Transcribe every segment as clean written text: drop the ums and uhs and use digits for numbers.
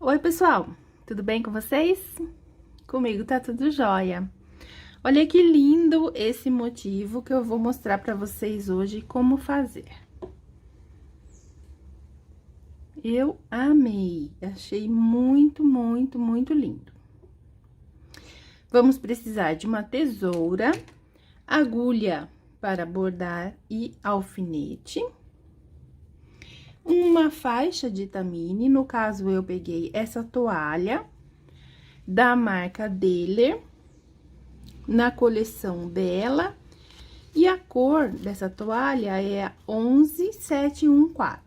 Oi, pessoal, tudo bem com vocês? Comigo tá tudo jóia. Olha que lindo esse motivo que eu vou mostrar pra vocês hoje como fazer. Eu amei, achei muito lindo. Vamos precisar de uma tesoura, agulha para bordar e alfinete. Uma faixa de tamine, no caso eu peguei essa toalha da marca Deller, na coleção Bela, e a cor dessa toalha é a 11714.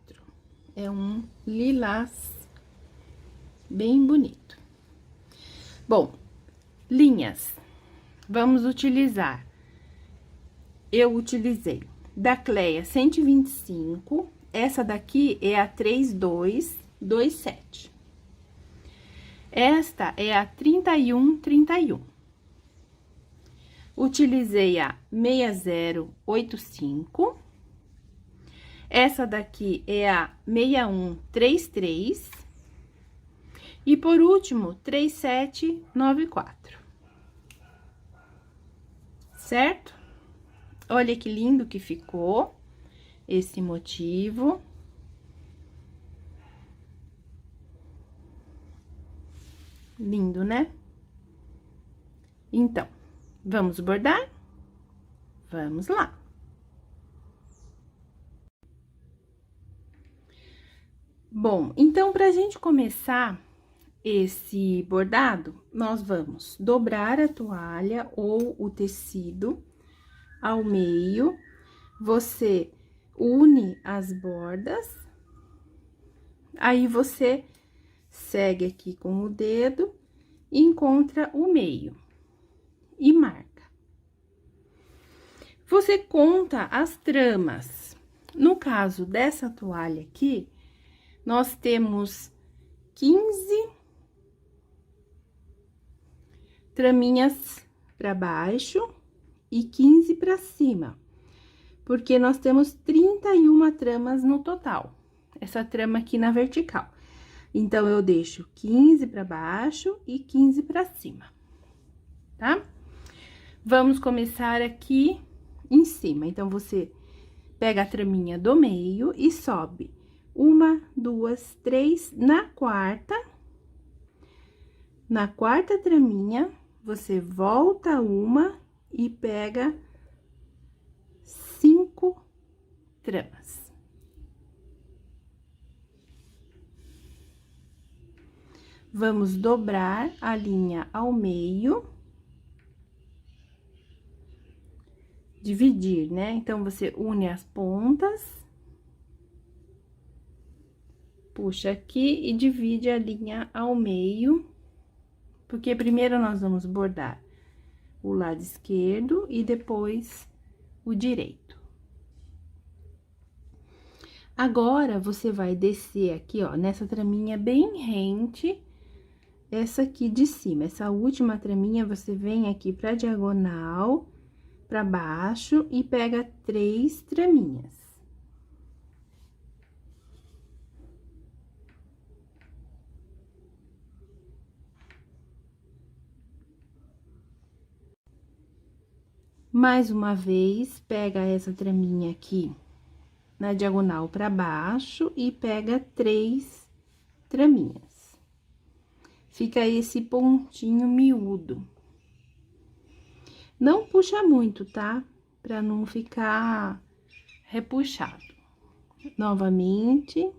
É um lilás bem bonito. Bom, linhas, vamos utilizar. Eu utilizei da Cleia 125, essa daqui é a 3227. Esta é a 3131. Utilizei a 6085. Essa daqui é a 6133. E por último, 3794. Certo? Olha que lindo que ficou esse motivo. Lindo, né? Então, vamos bordar? Vamos lá. Bom, então, pra gente começar esse bordado, nós vamos dobrar a toalha ou o tecido ao meio. Você une as bordas, aí você segue aqui com o dedo, encontra o meio e marca. Você conta as tramas. No caso dessa toalha aqui, nós temos 15 traminhas para baixo e 15 para cima, porque nós temos 31 tramas no total, essa trama aqui na vertical. Então, eu deixo 15 para baixo e 15 para cima, tá? Vamos começar aqui em cima. Então, você pega a traminha do meio e sobe uma, duas, três, na quarta traminha, você volta uma e pega 5 tramas. Vamos dobrar a linha ao meio, dividir, né? Então, você une as pontas, puxa aqui e divide a linha ao meio, porque primeiro nós vamos bordar o lado esquerdo e depois o direito. Agora, você vai descer aqui, ó, nessa traminha bem rente, essa aqui de cima, essa última traminha, você vem aqui pra diagonal, pra baixo e pega 3 traminhas. Mais uma vez, pega essa traminha aqui na diagonal pra baixo e pega 3 traminhas. Fica esse pontinho miúdo. Não puxa muito, tá? Pra não ficar repuxado. Novamente,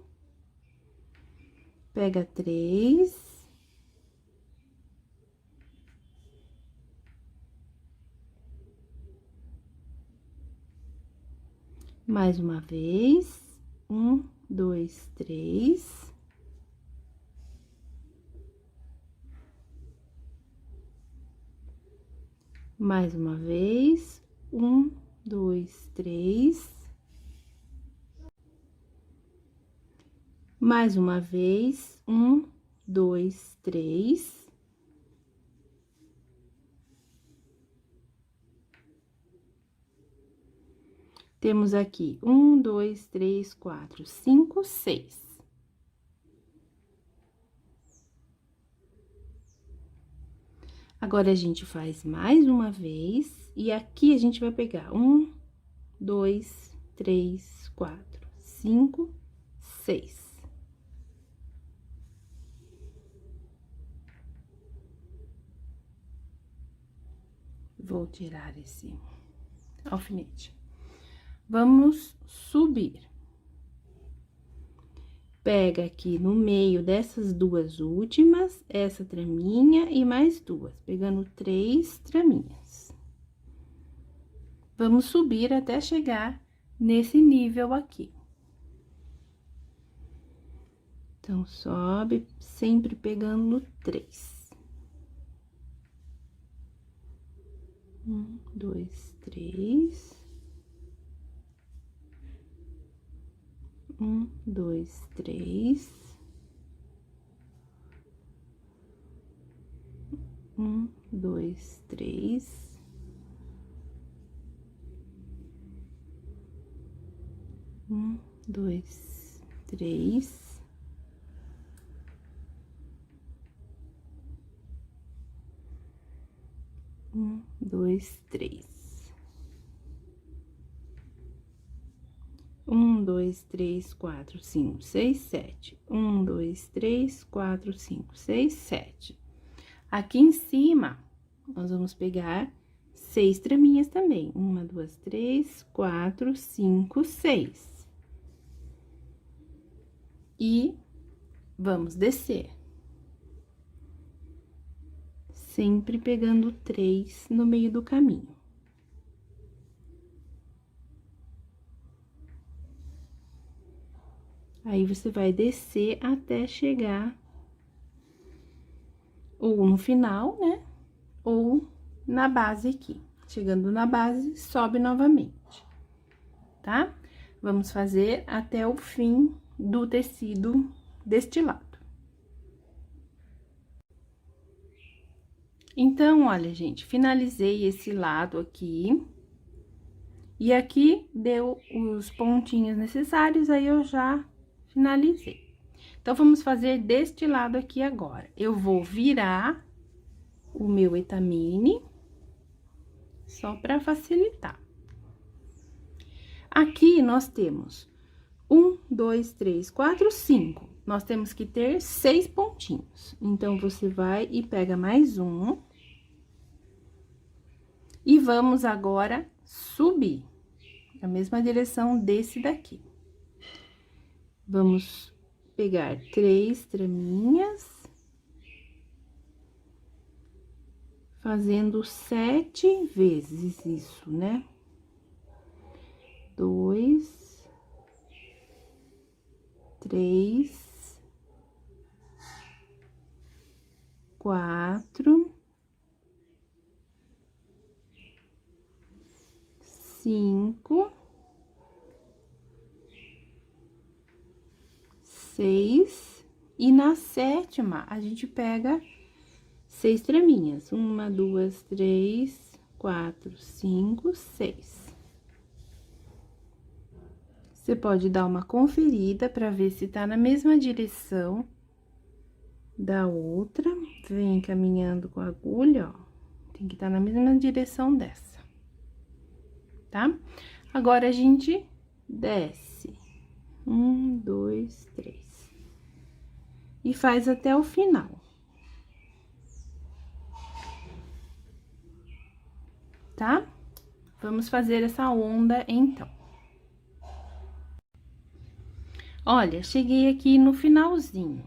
pega 3. Mais uma vez, 1, 2, 3. Mais uma vez, 1, 2, 3. Mais uma vez, 1, 2, 3. Temos aqui 1, 2, 3, 4, 5, 6. Agora, a gente faz mais uma vez, e aqui a gente vai pegar 1, 2, 3, 4, 5, 6. Vou tirar esse alfinete. Vamos subir. Pega aqui no meio dessas duas últimas, essa traminha e mais duas, pegando 3 traminhas. Vamos subir até chegar nesse nível aqui. Então, sobe sempre pegando 3. 1, 2, 3. 1, 2, 3. 1, 2, 3. 1, 2, 3. 1, 2, 3. 1, 2, 3, 4, 5, 6, 7. 1, 2, 3, 4, 5, 6, 7. Aqui em cima, nós vamos pegar 6 traminhas também. 1, 2, 3, 4, 5, 6. E vamos descer. Sempre pegando 3 no meio do caminho. Aí, você vai descer até chegar ou no final, né? Ou na base aqui. Chegando na base, sobe novamente, tá? Vamos fazer até o fim do tecido deste lado. Então, olha, gente, finalizei esse lado aqui. E aqui deu os pontinhos necessários, aí eu já finalizei. Então, vamos fazer deste lado aqui agora. Eu vou virar o meu etamine, só para facilitar. Aqui, nós temos 1, 2, 3, 4, 5. Nós temos que ter 6 pontinhos. Então, você vai e pega mais um. E vamos agora subir, a mesma direção desse daqui. Vamos pegar 3 traminhas, fazendo 7 vezes isso, né? 2, 3, 4, 5, 6, e na sétima, a gente pega 6 traminhas. 1, 2, 3, 4, 5, 6. Você pode dar uma conferida para ver se tá na mesma direção da outra. Vem caminhando com a agulha, ó. Tem que estar na mesma direção dessa, tá? Agora, a gente desce. 1, 2, 3. E faz até o final. Tá? Vamos fazer essa onda, então. Olha, cheguei aqui no finalzinho.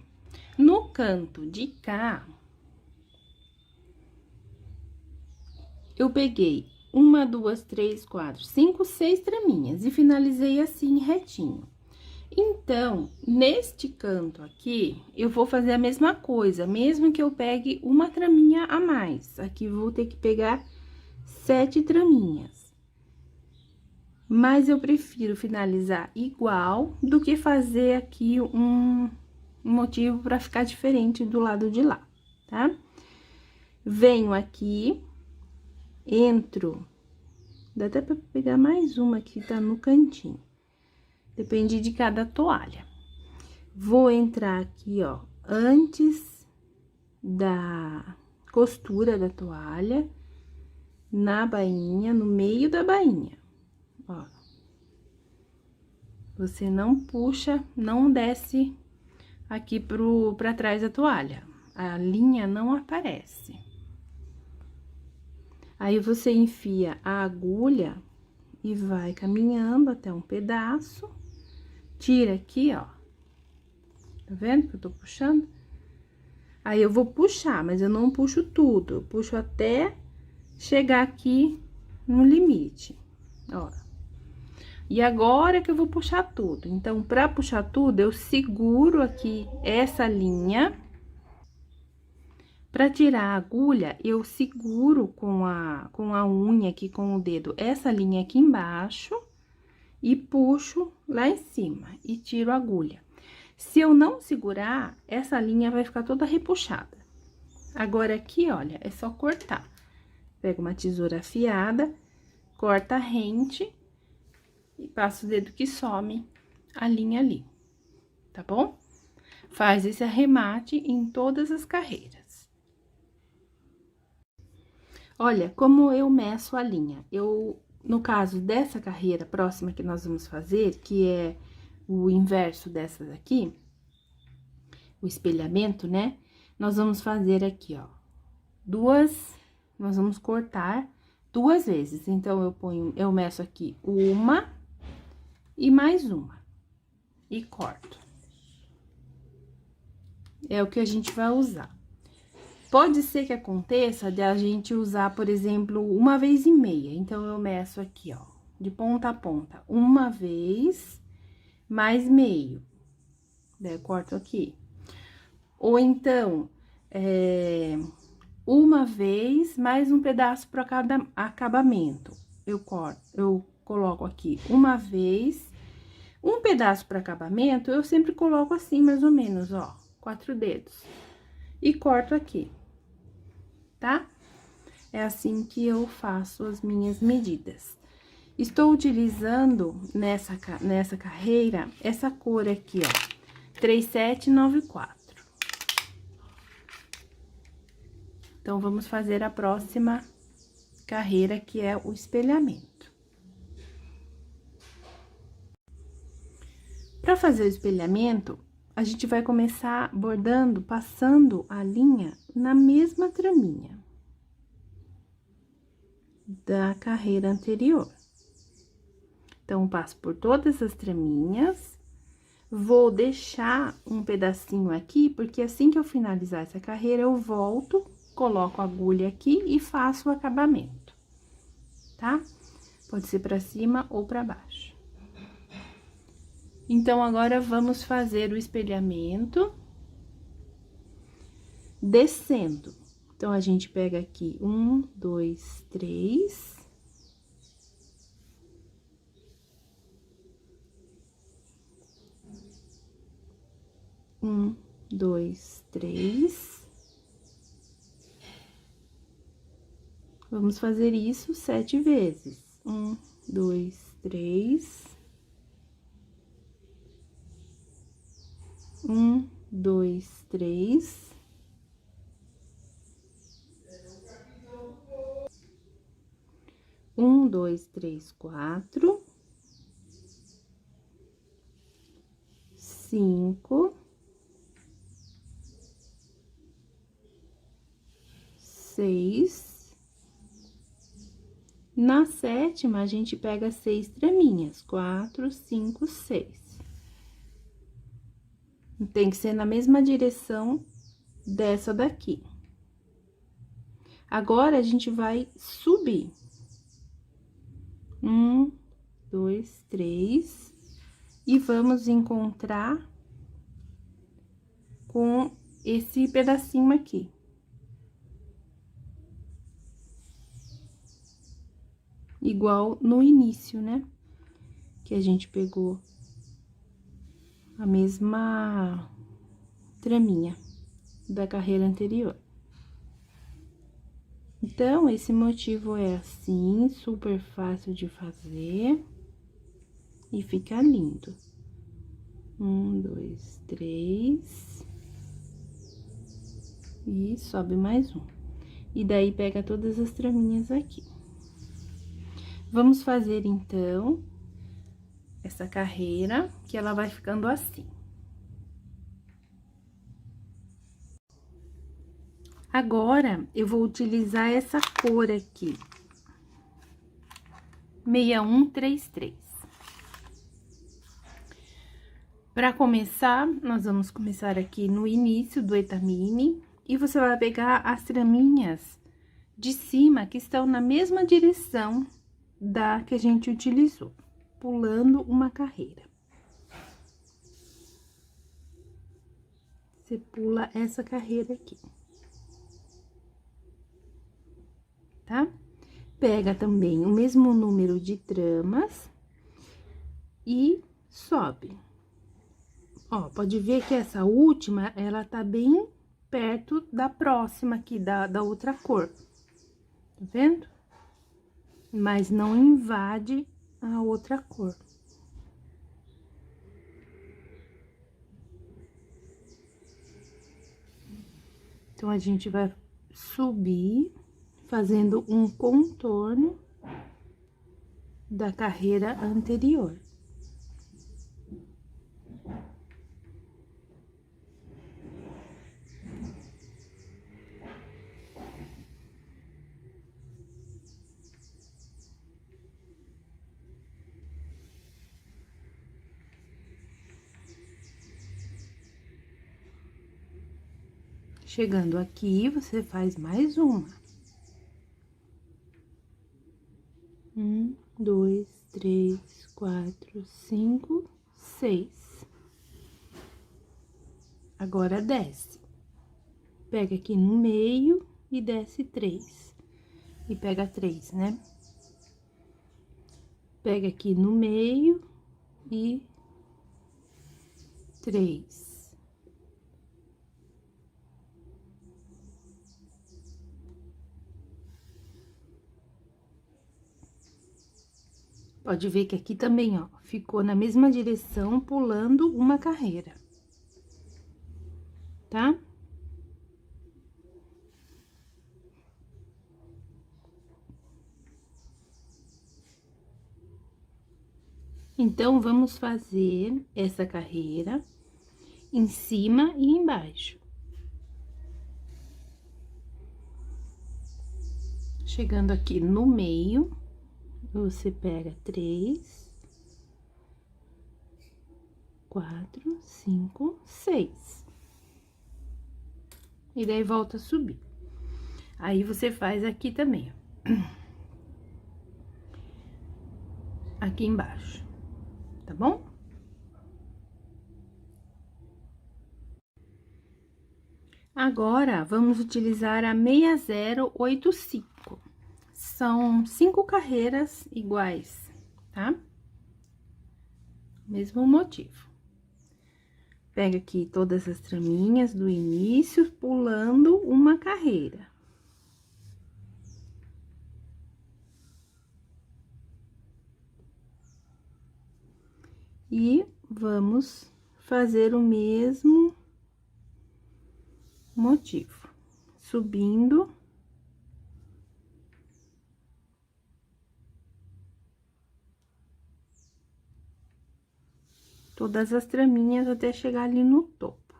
No canto de cá, eu peguei 1, 2, 3, 4, 5, 6 traminhas e finalizei assim, retinho. Então, neste canto aqui, eu vou fazer a mesma coisa, mesmo que eu pegue uma traminha a mais. Aqui, vou ter que pegar 7 traminhas. Mas eu prefiro finalizar igual do que fazer aqui um motivo para ficar diferente do lado de lá, tá? Venho aqui, entro, dá até pra pegar mais uma que tá no cantinho. Depende de cada toalha. Vou entrar aqui, ó, antes da costura da toalha na bainha, no meio da bainha, ó. Você não puxa, não desce aqui pra trás da toalha. A linha não aparece. Aí, você enfia a agulha e vai caminhando até um pedaço. Tira aqui, ó. Tá vendo que eu tô puxando? Aí, eu vou puxar, mas eu não puxo tudo. Eu puxo até chegar aqui no limite, ó. E agora que eu vou puxar tudo. Então, pra puxar tudo, eu seguro aqui essa linha. Pra tirar a agulha, eu seguro com a unha aqui, com o dedo, essa linha aqui embaixo. E puxo lá em cima e tiro a agulha. Se eu não segurar, essa linha vai ficar toda repuxada. Agora, aqui, olha, é só cortar. Pega uma tesoura afiada, corta rente e passa o dedo que some a linha ali, tá bom? Faz esse arremate em todas as carreiras. Olha, como eu meço a linha? No caso dessa carreira próxima que nós vamos fazer, que é o inverso dessa daqui, o espelhamento, né? Nós vamos fazer aqui, ó, nós vamos cortar 2 vezes. Então, eu meço aqui uma e mais uma, e corto. É o que a gente vai usar. Pode ser que aconteça de a gente usar, por exemplo, 1 vez e meia. Então, eu meço aqui, ó, de ponta a ponta, 1 vez, mais meio. Daí, eu corto aqui. Ou então, 1 vez, mais um pedaço para cada acabamento. Eu coloco aqui 1 vez, um pedaço para acabamento, eu sempre coloco assim, mais ou menos, ó, 4 dedos. E corto aqui, tá? É assim que eu faço as minhas medidas. Estou utilizando nessa carreira, essa cor aqui, ó, 3794. Então, vamos fazer a próxima carreira, que é o espelhamento. Para fazer o espelhamento, a gente vai começar bordando, passando a linha na mesma traminha da carreira anterior. Então, passo por todas as traminhas, vou deixar um pedacinho aqui, porque assim que eu finalizar essa carreira, eu volto, coloco a agulha aqui e faço o acabamento, tá? Pode ser pra cima ou pra baixo. Então, agora, vamos fazer o espelhamento descendo. Então, a gente pega aqui 1, 2, 3. 1, 2, 3. Vamos fazer isso 7 vezes. 1, 2, 3. 1, 2, 3. 1, 2, 3, 4. 5. 6. Na 7ª, a gente pega 6 traminhas, 4, 5, 6. Tem que ser na mesma direção dessa daqui. Agora, a gente vai subir. 1, 2, 3. E vamos encontrar com esse pedacinho aqui. Igual no início, né? Que a gente pegou a mesma traminha da carreira anterior. Então, esse motivo é assim, super fácil de fazer. E fica lindo. 1, 2, 3. E sobe mais um. E daí, pega todas as traminhas aqui. Vamos fazer, então, essa carreira, que ela vai ficando assim. Agora, eu vou utilizar essa cor aqui. 6133. Para começar, nós vamos começar aqui no início do etamine. E você vai pegar as traminhas de cima, que estão na mesma direção da que a gente utilizou, pulando uma carreira. Você pula essa carreira aqui. Tá? Pega também o mesmo número de tramas e sobe. Ó, pode ver que essa última, ela tá bem perto da próxima aqui, da outra cor. Tá vendo? Mas não invade a outra cor. Então, a gente vai subir, fazendo um contorno da carreira anterior. Chegando aqui, você faz mais uma. 1, 2, 3, 4, 5, 6. Agora, desce. Pega aqui no meio e desce 3. E pega 3, né? Pega aqui no meio e 3. Pode ver que aqui também, ó, ficou na mesma direção, pulando uma carreira. Tá? Então, vamos fazer essa carreira em cima e embaixo. Chegando aqui no meio, você pega 3, 4, 5, 6. E daí, volta a subir. Aí, você faz aqui também, ó. Aqui embaixo, tá bom? Agora, vamos utilizar a 6085. São 5 carreiras iguais, tá? Mesmo motivo. Pega aqui todas as traminhas do início, pulando uma carreira. E vamos fazer o mesmo motivo, subindo. Todas as traminhas até chegar ali no topo.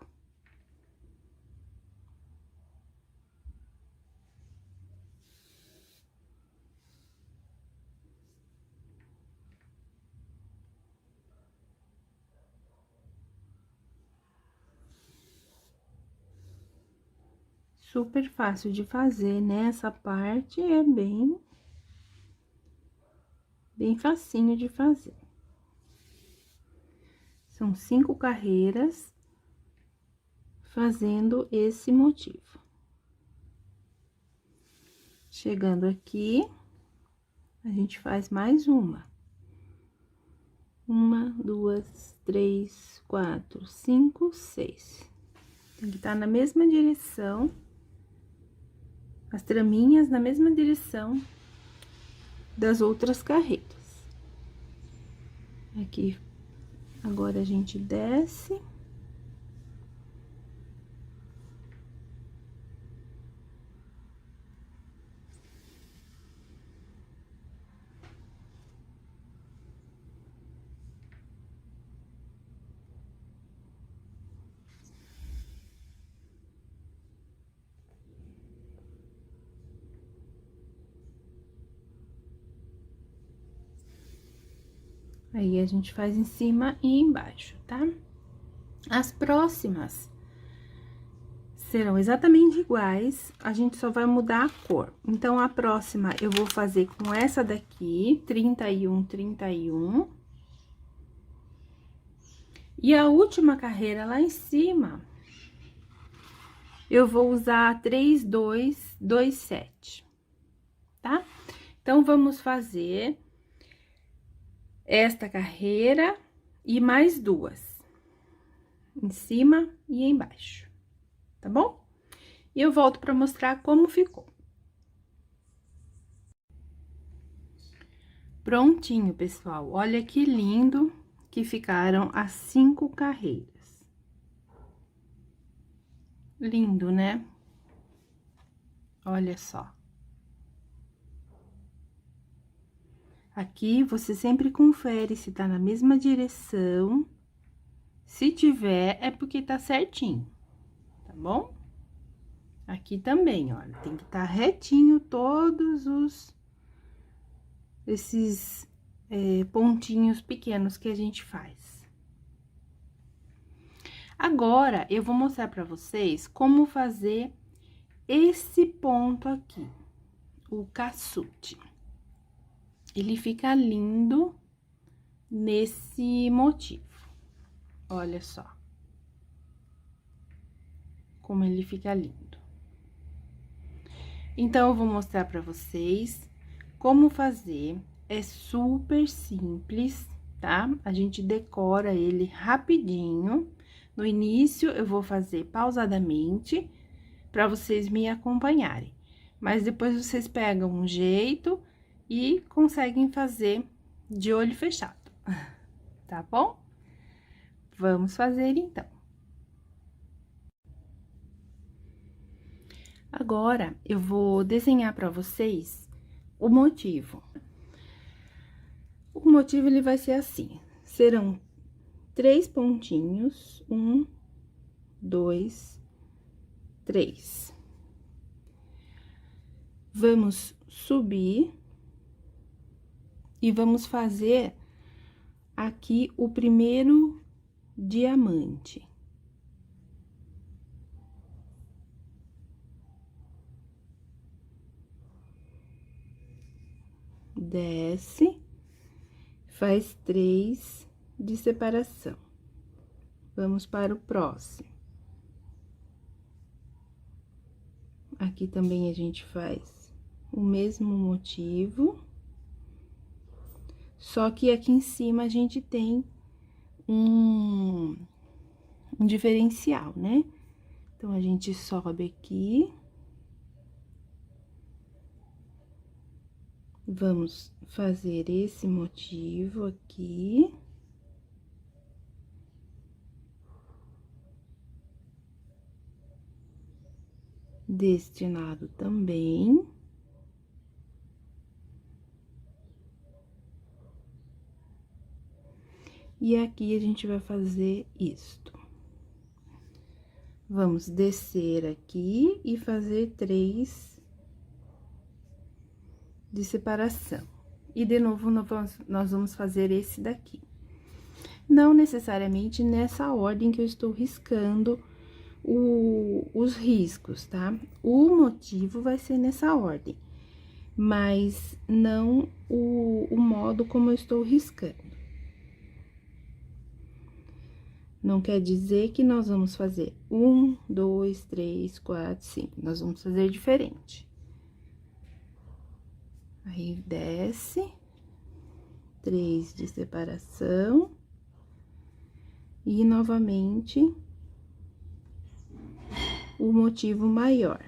Super fácil de fazer, né? Essa parte é bem facinho de fazer. São 5 carreiras fazendo esse motivo. Chegando aqui, a gente faz mais uma. 1, 2, 3, 4, 5, 6. Tem que estar na mesma direção, as traminhas na mesma direção das outras carreiras. Aqui, agora a gente desce. Aí, a gente faz em cima e embaixo, tá? As próximas serão exatamente iguais, a gente só vai mudar a cor. Então, a próxima eu vou fazer com essa daqui, 31, 31. E a última carreira lá em cima, eu vou usar 3, 2, 2, 7, tá? Então, vamos fazer esta carreira e mais duas, em cima e embaixo, tá bom? E eu volto pra mostrar como ficou. Prontinho, pessoal. Olha que lindo que ficaram as 5 carreiras. Lindo, né? Olha só. Aqui, você sempre confere se tá na mesma direção. Se tiver, é porque tá certinho, tá bom? Aqui também, olha, tem que estar retinho todos esses pontinhos pequenos que a gente faz. Agora, eu vou mostrar pra vocês como fazer esse ponto aqui, o caçute. Ele fica lindo nesse motivo. Olha só. Como ele fica lindo. Então, eu vou mostrar pra vocês como fazer. É super simples, tá? A gente decora ele rapidinho. No início, eu vou fazer pausadamente, pra vocês me acompanharem. Mas depois, vocês pegam um jeito e conseguem fazer de olho fechado, tá bom? Vamos fazer, então. Agora, eu vou desenhar pra vocês o motivo. O motivo, ele vai ser assim, serão 3 pontinhos, 1, 2, 3. Vamos subir e vamos fazer aqui o primeiro diamante. Desce, faz 3 de separação. Vamos para o próximo. Aqui também a gente faz o mesmo motivo, só que aqui em cima a gente tem um diferencial, né? Então, a gente sobe aqui. Vamos fazer esse motivo aqui. Deste lado também. E aqui, a gente vai fazer isto. Vamos descer aqui e fazer 3 de separação. E, de novo, nós vamos fazer esse daqui. Não necessariamente nessa ordem que eu estou riscando os riscos, tá? O motivo vai ser nessa ordem, mas não o modo como eu estou riscando. Não quer dizer que nós vamos fazer 1, 2, 3, 4, 5. Nós vamos fazer diferente. Aí, desce, 3 de separação. E, novamente, o motivo maior.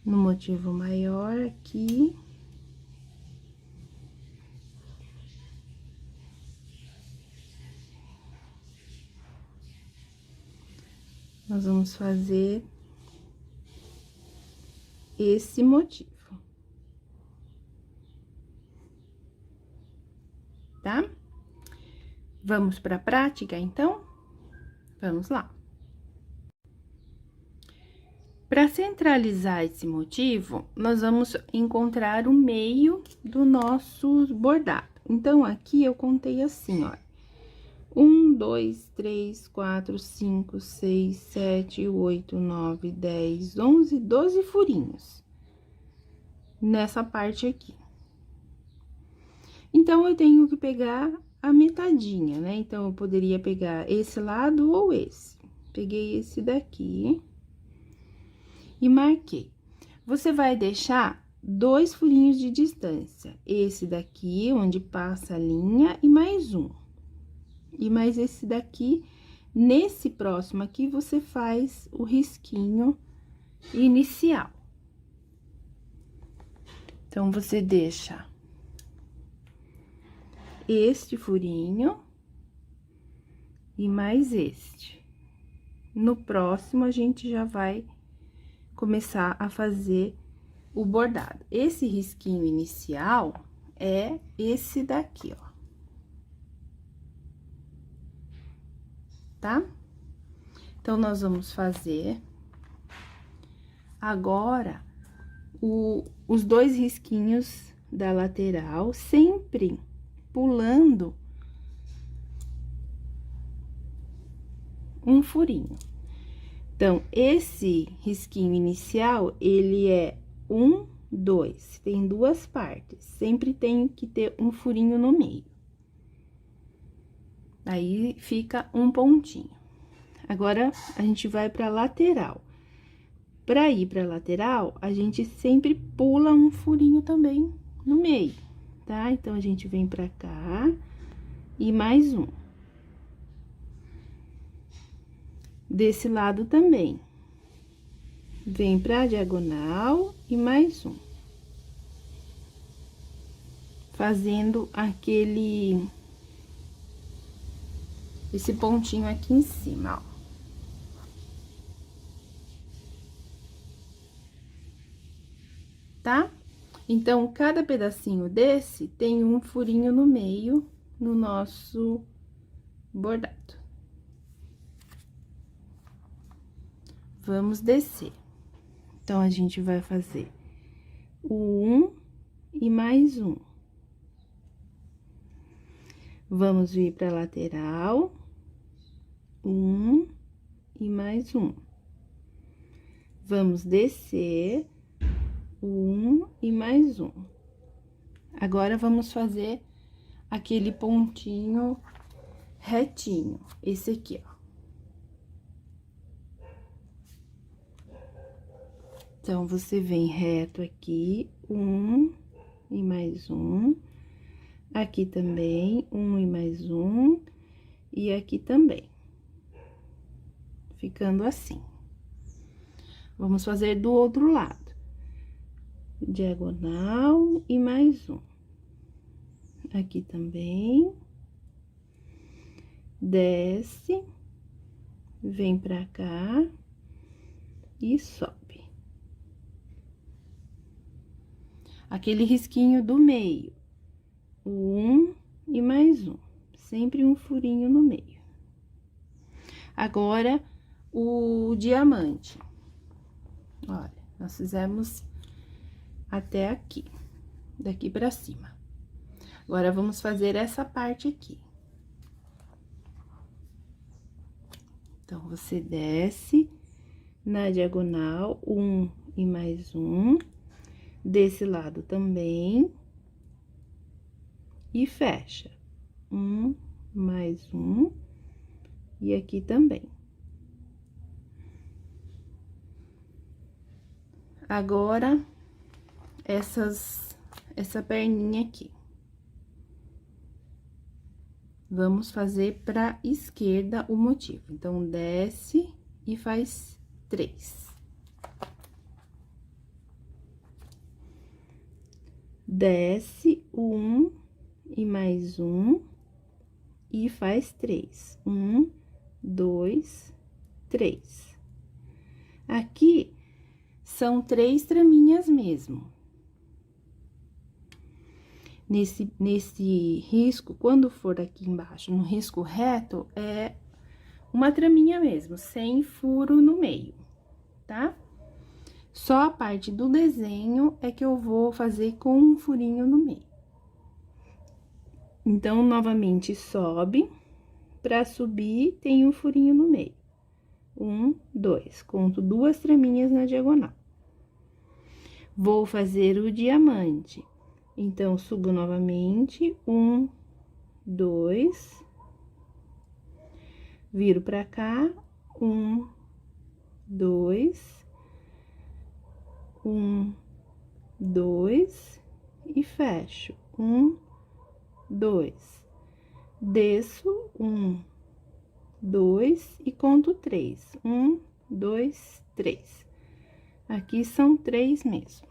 No motivo maior, aqui. Nós vamos fazer esse motivo. Tá? Vamos para a prática, então? Vamos lá. Para centralizar esse motivo, nós vamos encontrar o meio do nosso bordado. Então, aqui eu contei assim, ó. 1, 2, 3, 4, 5, 6, 7, 8, 9, 10, 11, 12 furinhos. Nessa parte aqui. Então, eu tenho que pegar a metadinha, né? Então, eu poderia pegar esse lado ou esse. Peguei esse daqui. E marquei. Você vai deixar 2 furinhos de distância. Esse daqui, onde passa a linha, e mais um. E mais esse daqui. Nesse próximo aqui, você faz o risquinho inicial. Então, você deixa este furinho e mais este. No próximo, a gente já vai começar a fazer o bordado. Esse risquinho inicial é esse daqui, ó. Tá? Então, nós vamos fazer agora os 2 risquinhos da lateral, sempre pulando um furinho. Então, esse risquinho inicial, ele é 1, 2, tem 2 partes. Sempre tem que ter um furinho no meio. Aí, fica um pontinho. Agora, a gente vai pra lateral. Pra ir pra lateral, a gente sempre pula um furinho também no meio, tá? Então, a gente vem pra cá e mais um. Desse lado também. Vem pra diagonal e mais um. Fazendo esse pontinho aqui em cima, ó. Tá? Então, cada pedacinho desse tem um furinho no meio no nosso bordado. Vamos descer. Então, a gente vai fazer o 1 e mais um. Vamos vir pra lateral, 1 e mais um. Vamos descer, 1 e mais um. Agora, vamos fazer aquele pontinho retinho, esse aqui, ó. Então, você vem reto aqui, 1 e mais um. Aqui também, 1 e mais um. E aqui também. Ficando assim. Vamos fazer do outro lado. Diagonal e mais um. Aqui também. Desce. Vem pra cá. E sobe. Aquele risquinho do meio. 1 e mais um. Sempre um furinho no meio. Agora, o diamante. Olha, nós fizemos até aqui, daqui pra cima. Agora, vamos fazer essa parte aqui. Então, você desce na diagonal, 1 e mais um. Desse lado também. E fecha. 1, mais um. E aqui também. Agora, essa perninha aqui. Vamos fazer pra esquerda o motivo. Então, desce e faz 3. Desce 1 e mais um. E faz 3. 1, 2, 3. Aqui, são 3 traminhas mesmo. Nesse risco, quando for aqui embaixo, no risco reto, é uma traminha mesmo, sem furo no meio, tá? Só a parte do desenho é que eu vou fazer com um furinho no meio. Então, novamente, sobe. Pra subir, tem um furinho no meio. 1, 2. Conto 2 traminhas na diagonal. Vou fazer o diamante. Então, subo novamente. 1, 2. Viro pra cá. 1, 2. 1, 2. E fecho. 1, 2. Desço. 1, 2 e conto 3. 1, 2, 3. Aqui são 3 mesmo.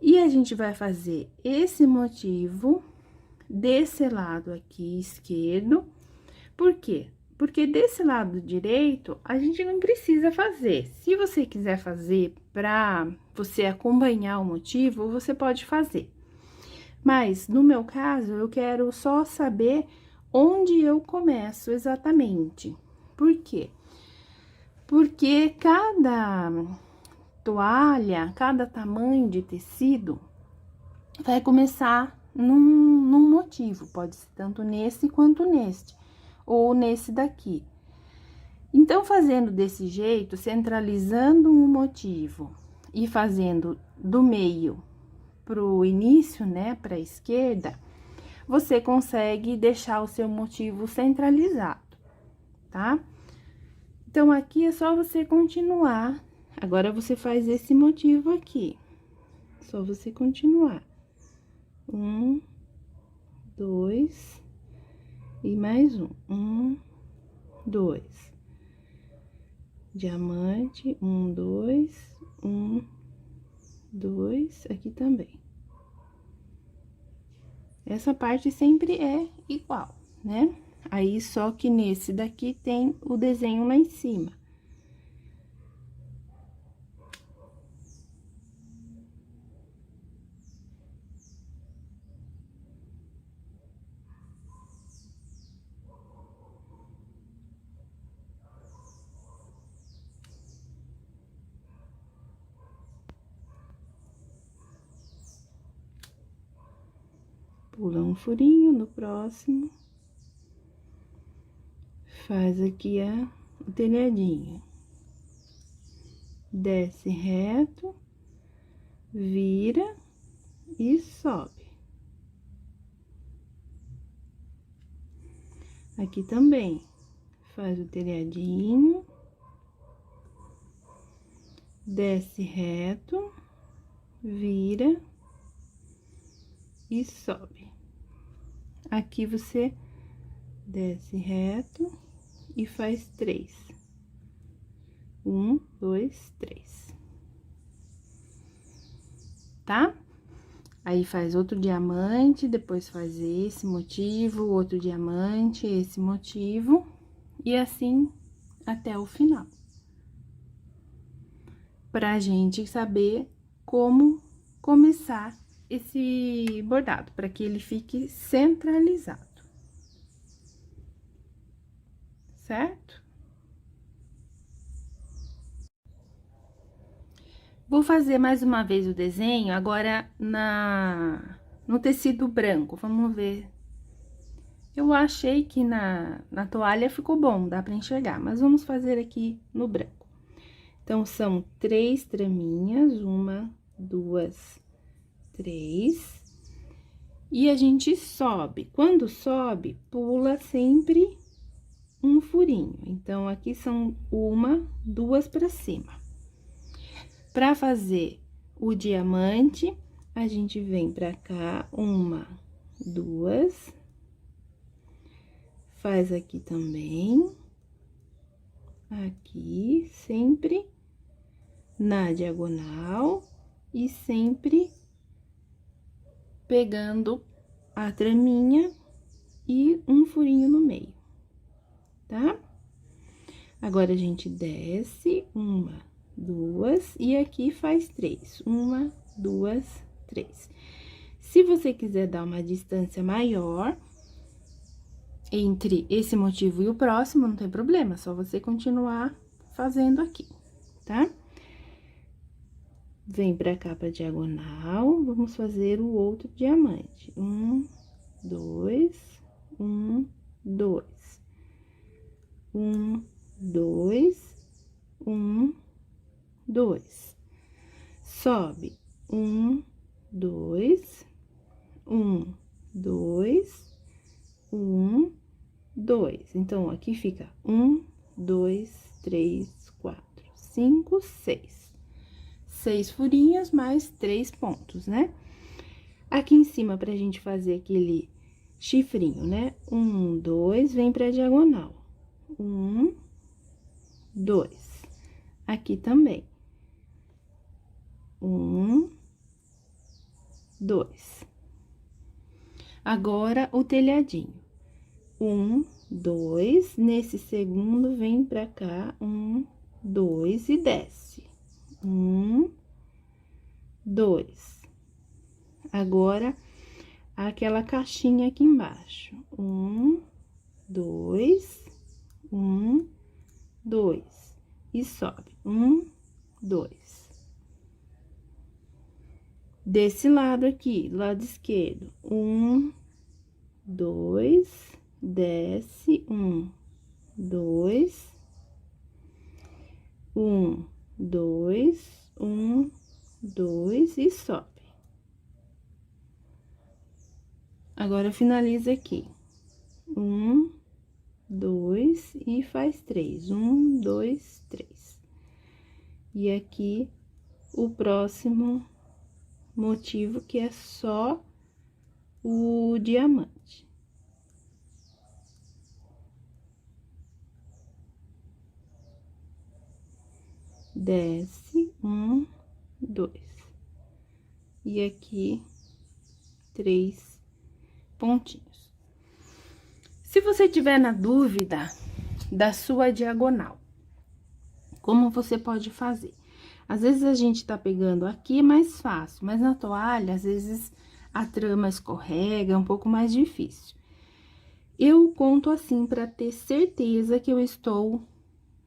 E a gente vai fazer esse motivo desse lado aqui esquerdo. Por quê? Porque desse lado direito, a gente não precisa fazer. Se você quiser fazer para você acompanhar o motivo, você pode fazer. Mas, no meu caso, eu quero só saber onde eu começo exatamente. Por quê? Porque cada toalha, cada tamanho de tecido, vai começar num motivo. Pode ser tanto nesse quanto neste, ou nesse daqui. Então, fazendo desse jeito, centralizando um motivo e fazendo do meio pro início, né, pra esquerda, você consegue deixar o seu motivo centralizado, tá? Então, aqui é só você continuar. Agora, você faz esse motivo aqui. Só você continuar. 1, 2, e mais um. 1, 2. Diamante, 1, 2, 1, 2, aqui também. Essa parte sempre é igual, né? Aí, só que nesse daqui tem o desenho lá em cima. Pula um furinho no próximo. Faz aqui o telhadinho. Desce reto, vira e sobe. Aqui também, faz o telhadinho, desce reto, vira e sobe. Aqui você desce reto e faz 3. 1, 2, 3. Tá? Aí, faz outro diamante, depois faz esse motivo, outro diamante, esse motivo, e assim até o final. Pra gente saber como começar esse bordado, para que ele fique centralizado. Certo? Vou fazer mais uma vez o desenho, agora no tecido branco, vamos ver. Eu achei que na toalha ficou bom, dá pra enxergar, mas vamos fazer aqui no branco. Então, são 3 traminhas, 1, 2, 3. E a gente sobe. Quando sobe, pula sempre um furinho. Então, aqui são 1, 2 pra cima. Pra fazer o diamante, a gente vem pra cá, 1, 2. Faz aqui também. Aqui, sempre na diagonal e sempre pegando a traminha e um furinho no meio, tá? Agora, a gente desce, 1, 2, e aqui faz 3. 1, 2, 3. Se você quiser dar uma distância maior entre esse motivo e o próximo, não tem problema, só você continuar fazendo aqui, tá? Vem pra cá pra diagonal, vamos fazer o outro diamante. 1, 2, 1, 2. 1, 2, 1, 2. Sobe. 1, 2, 1, 2, 1, 2. Então, aqui fica 1, 2, 3, 4, 5, 6. 6 furinhos mais 3 pontos, né? Aqui em cima, pra gente fazer aquele chifrinho, né? 1, 2, vem pra diagonal. 1, 2. Aqui também. 1, 2. Agora, o telhadinho. 1, 2, nesse segundo, vem pra cá, 1, 2 e desce. 1, 2. Agora, aquela caixinha aqui embaixo. 1, 2, 1, 2. E sobe. 1, 2. Desse lado aqui, lado esquerdo. 1, 2, desce. 1, 2, 1, 2, 1, 2 e sobe. Agora, finaliza aqui. 1, 2 e faz 3. 1, 2, 3. E aqui, o próximo motivo, que é só o diamante. Desce, 1, 2. E aqui, 3 pontinhos. Se você tiver na dúvida da sua diagonal, como você pode fazer? Às vezes, a gente tá pegando aqui, é mais fácil, mas na toalha, às vezes, a trama escorrega, é um pouco mais difícil. Eu conto assim, para ter certeza que eu estou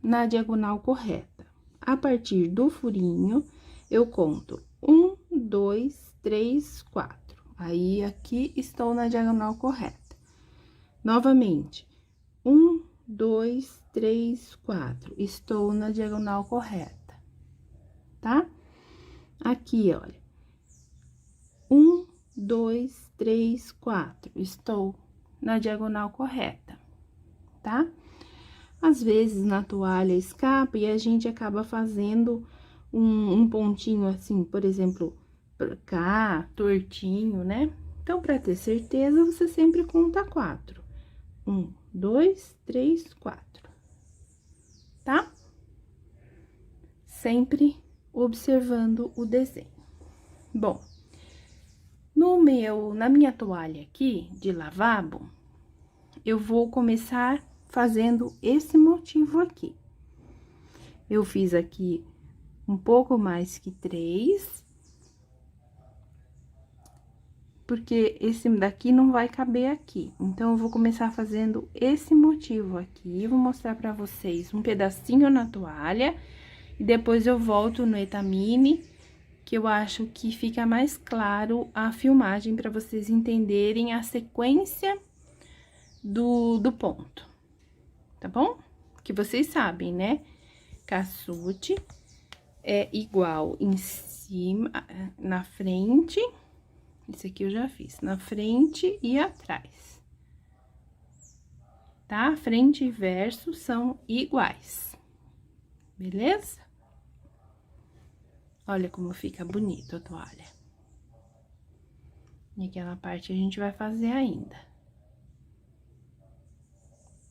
na diagonal correta. A partir do furinho, eu conto 1, 2, 3, 4. Aí, aqui, estou na diagonal correta. Novamente, 1, 2, 3, 4. Estou na diagonal correta, tá? Aqui, olha. 1, 2, 3, 4. Estou na diagonal correta, tá? Às vezes, na toalha escapa e a gente acaba fazendo um pontinho assim, por exemplo, pra cá, tortinho, né? Então, pra ter certeza, você sempre conta 4. 1, 2, 3, 4. Tá? Sempre observando o desenho. Bom, na minha toalha aqui de lavabo, eu vou começar fazendo esse motivo aqui. Eu fiz aqui um pouco mais que 3, porque esse daqui não vai caber aqui. Então, eu vou começar fazendo esse motivo aqui, vou mostrar pra vocês um pedacinho na toalha, e depois eu volto no Etamine, que eu acho que fica mais claro a filmagem pra vocês entenderem a sequência do ponto, tá bom? Que vocês sabem, né? Caçute é igual em cima, na frente. Esse aqui eu já fiz, na frente e atrás, tá? Frente e verso são iguais, beleza? Olha como fica bonito a toalha. E aquela parte a gente vai fazer ainda,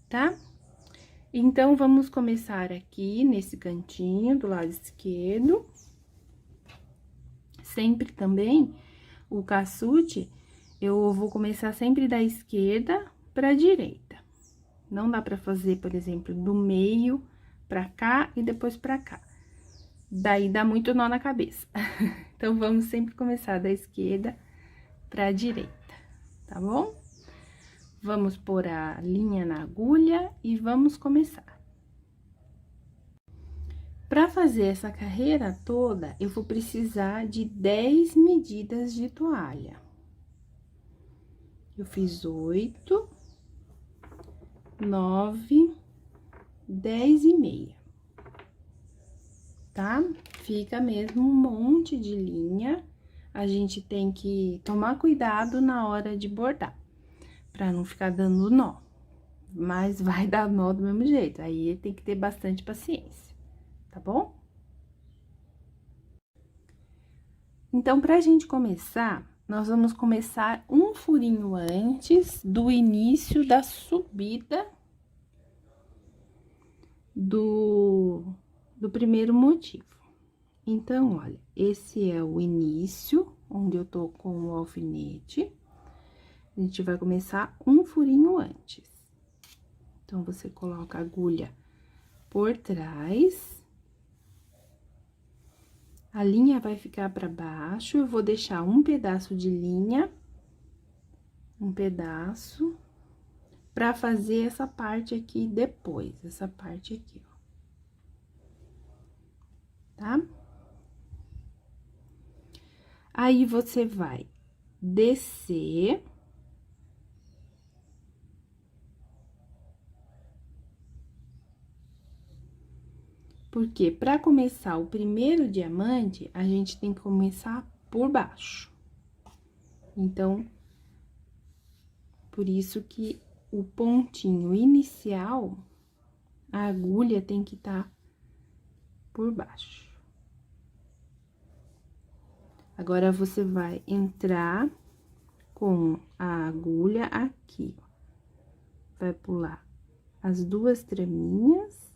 tá? Então, vamos começar aqui nesse cantinho do lado esquerdo. Sempre também, o caçute, eu vou começar sempre da esquerda pra direita. Não dá pra fazer, por exemplo, do meio pra cá e depois pra cá. Daí, dá muito nó na cabeça. Então, vamos sempre começar da esquerda pra direita, tá bom? Vamos pôr a linha na agulha e vamos começar. Para fazer essa carreira toda, eu vou precisar de 10 medidas de toalha. Eu fiz 8, 9, 10,5, tá? Fica mesmo um monte de linha. A gente tem que tomar cuidado na hora de bordar, pra não ficar dando nó. Mas vai dar nó do mesmo jeito, aí tem que ter bastante paciência, tá bom? Então, pra gente começar, nós vamos começar um furinho antes do início da subida do primeiro motivo. Então, olha, esse é o início, onde eu tô com o alfinete. A gente vai começar um furinho antes. Então, você coloca a agulha por trás. A linha vai ficar pra baixo, eu vou deixar um pedaço de linha, um pedaço, pra fazer essa parte aqui depois, essa parte aqui, ó. Tá? Aí, você vai descer. Porque para começar o primeiro diamante, a gente tem que começar por baixo. Então, por isso que o pontinho inicial, a agulha tem que estar por baixo. Agora, você vai entrar com a agulha aqui, ó. Vai pular as 2 traminhas.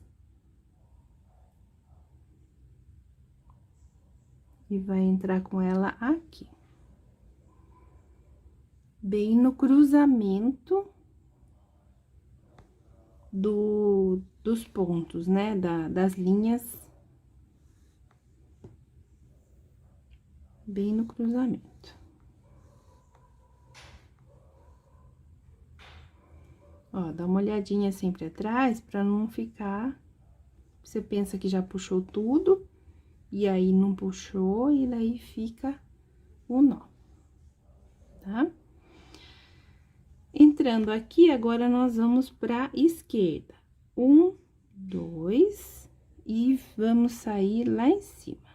E vai entrar com ela aqui. Bem no cruzamento dos pontos, né? Das linhas. Bem no cruzamento. Ó, dá uma olhadinha sempre atrás pra não ficar... Você pensa que já puxou tudo, e aí não puxou, e daí fica o nó, tá? Entrando aqui, agora nós vamos pra esquerda. 1, 2, e vamos sair lá em cima.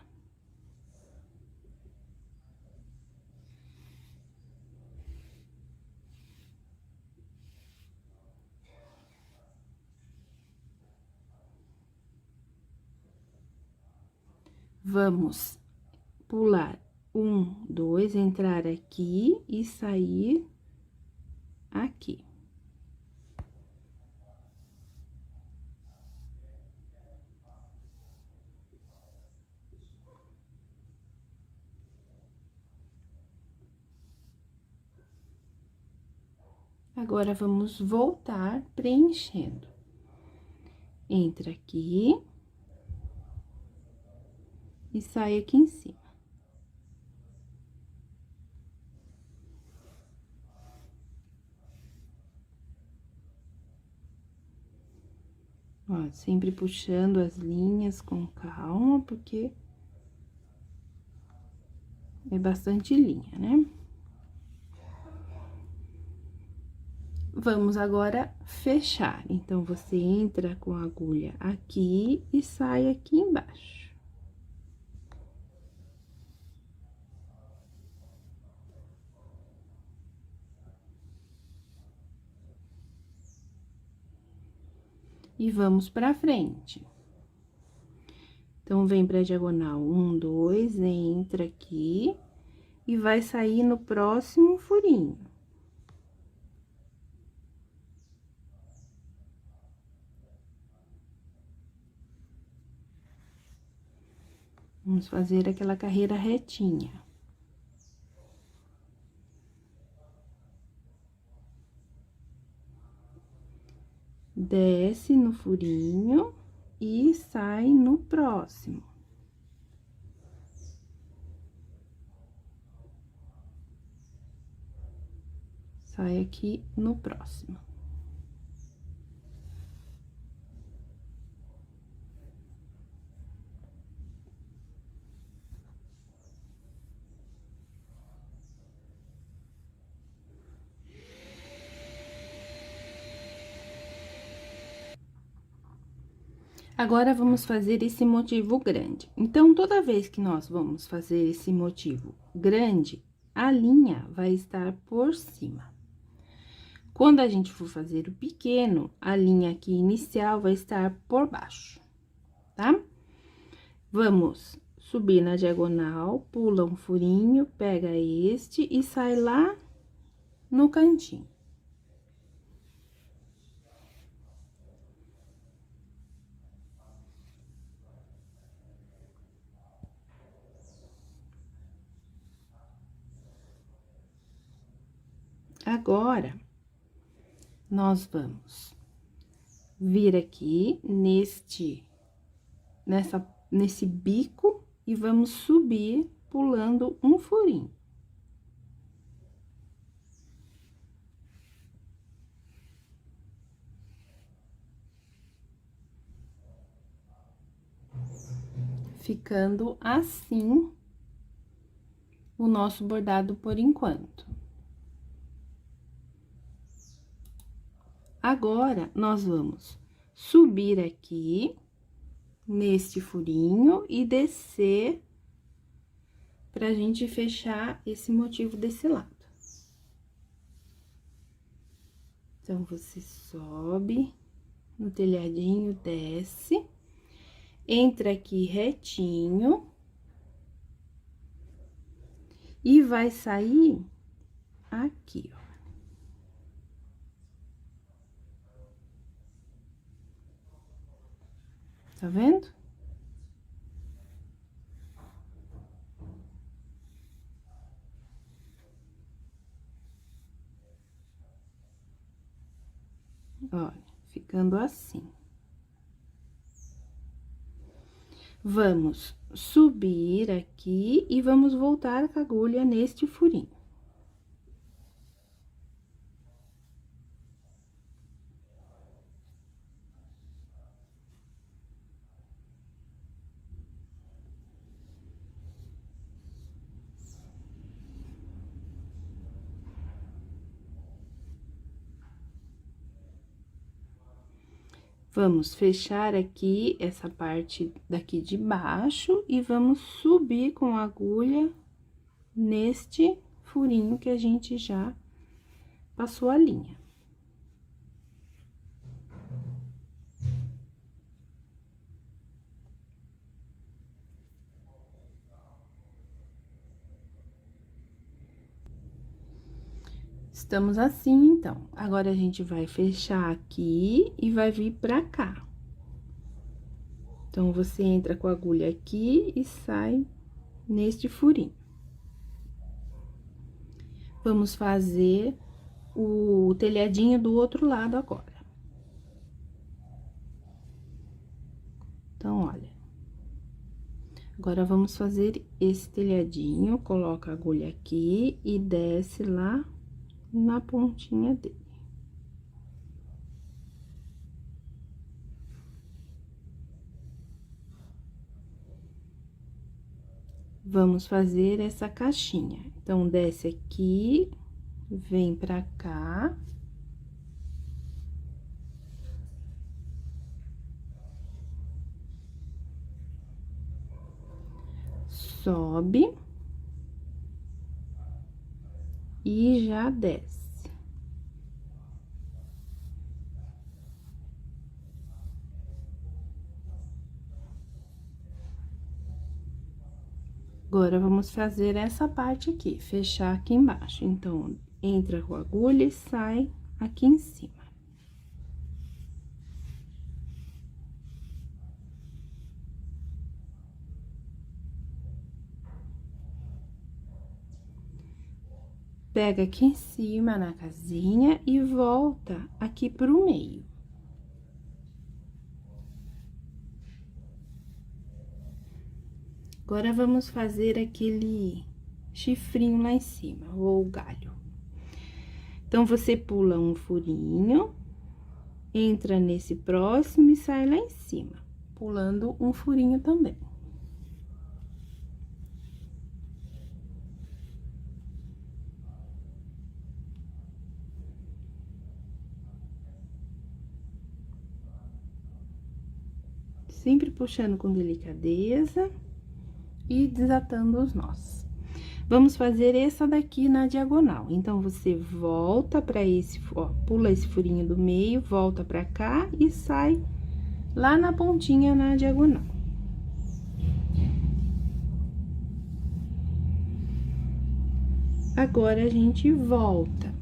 Vamos pular 1, 2, entrar aqui e sair aqui. Agora, vamos voltar preenchendo. Entra aqui e sai aqui em cima. Ó, sempre puxando as linhas com calma, porque é bastante linha, né? Vamos agora fechar. Então, você entra com a agulha aqui e sai aqui embaixo. E vamos pra frente. Então, vem pra diagonal 1, 2, entra aqui e vai sair no próximo furinho. Vamos fazer aquela carreira retinha. Desce no furinho e sai no próximo. Sai aqui no próximo. Agora, vamos fazer esse motivo grande. Então, toda vez que nós vamos fazer esse motivo grande, a linha vai estar por cima. Quando a gente for fazer o pequeno, a linha aqui inicial vai estar por baixo, tá? Vamos subir na diagonal, pula um furinho, pega este e sai lá no cantinho. Agora, nós vamos vir aqui nesse bico e vamos subir pulando um furinho. Ficando assim o nosso bordado por enquanto. Agora, nós vamos subir aqui neste furinho e descer pra gente fechar esse motivo desse lado. Então, você sobe no telhadinho, desce, entra aqui retinho e vai sair aqui, ó. Tá vendo? Olha, ficando assim. Vamos subir aqui e vamos voltar com a agulha neste furinho. Vamos fechar aqui essa parte daqui de baixo e vamos subir com a agulha neste furinho que a gente já passou a linha. Estamos assim, então. Agora, a gente vai fechar aqui e vai vir pra cá. Então, você entra com a agulha aqui e sai neste furinho. Vamos fazer o telhadinho do outro lado agora. Então, olha. Agora, vamos fazer esse telhadinho, coloca a agulha aqui e desce lá na pontinha dele. Vamos fazer essa caixinha. Então, desce aqui, vem pra cá. Sobe. E já desce. Agora, vamos fazer essa parte aqui, fechar aqui embaixo. Então, entra com a agulha e sai aqui em cima. Pega aqui em cima na casinha e volta aqui pro meio. Agora, vamos fazer aquele chifrinho lá em cima, ou galho. Então, você pula um furinho, entra nesse próximo e sai lá em cima, pulando um furinho também. Sempre puxando com delicadeza e desatando os nós. Vamos fazer essa daqui na diagonal. Então, você volta pra esse, ó, pula esse furinho do meio, volta pra cá e sai lá na pontinha na diagonal. Agora, a gente volta,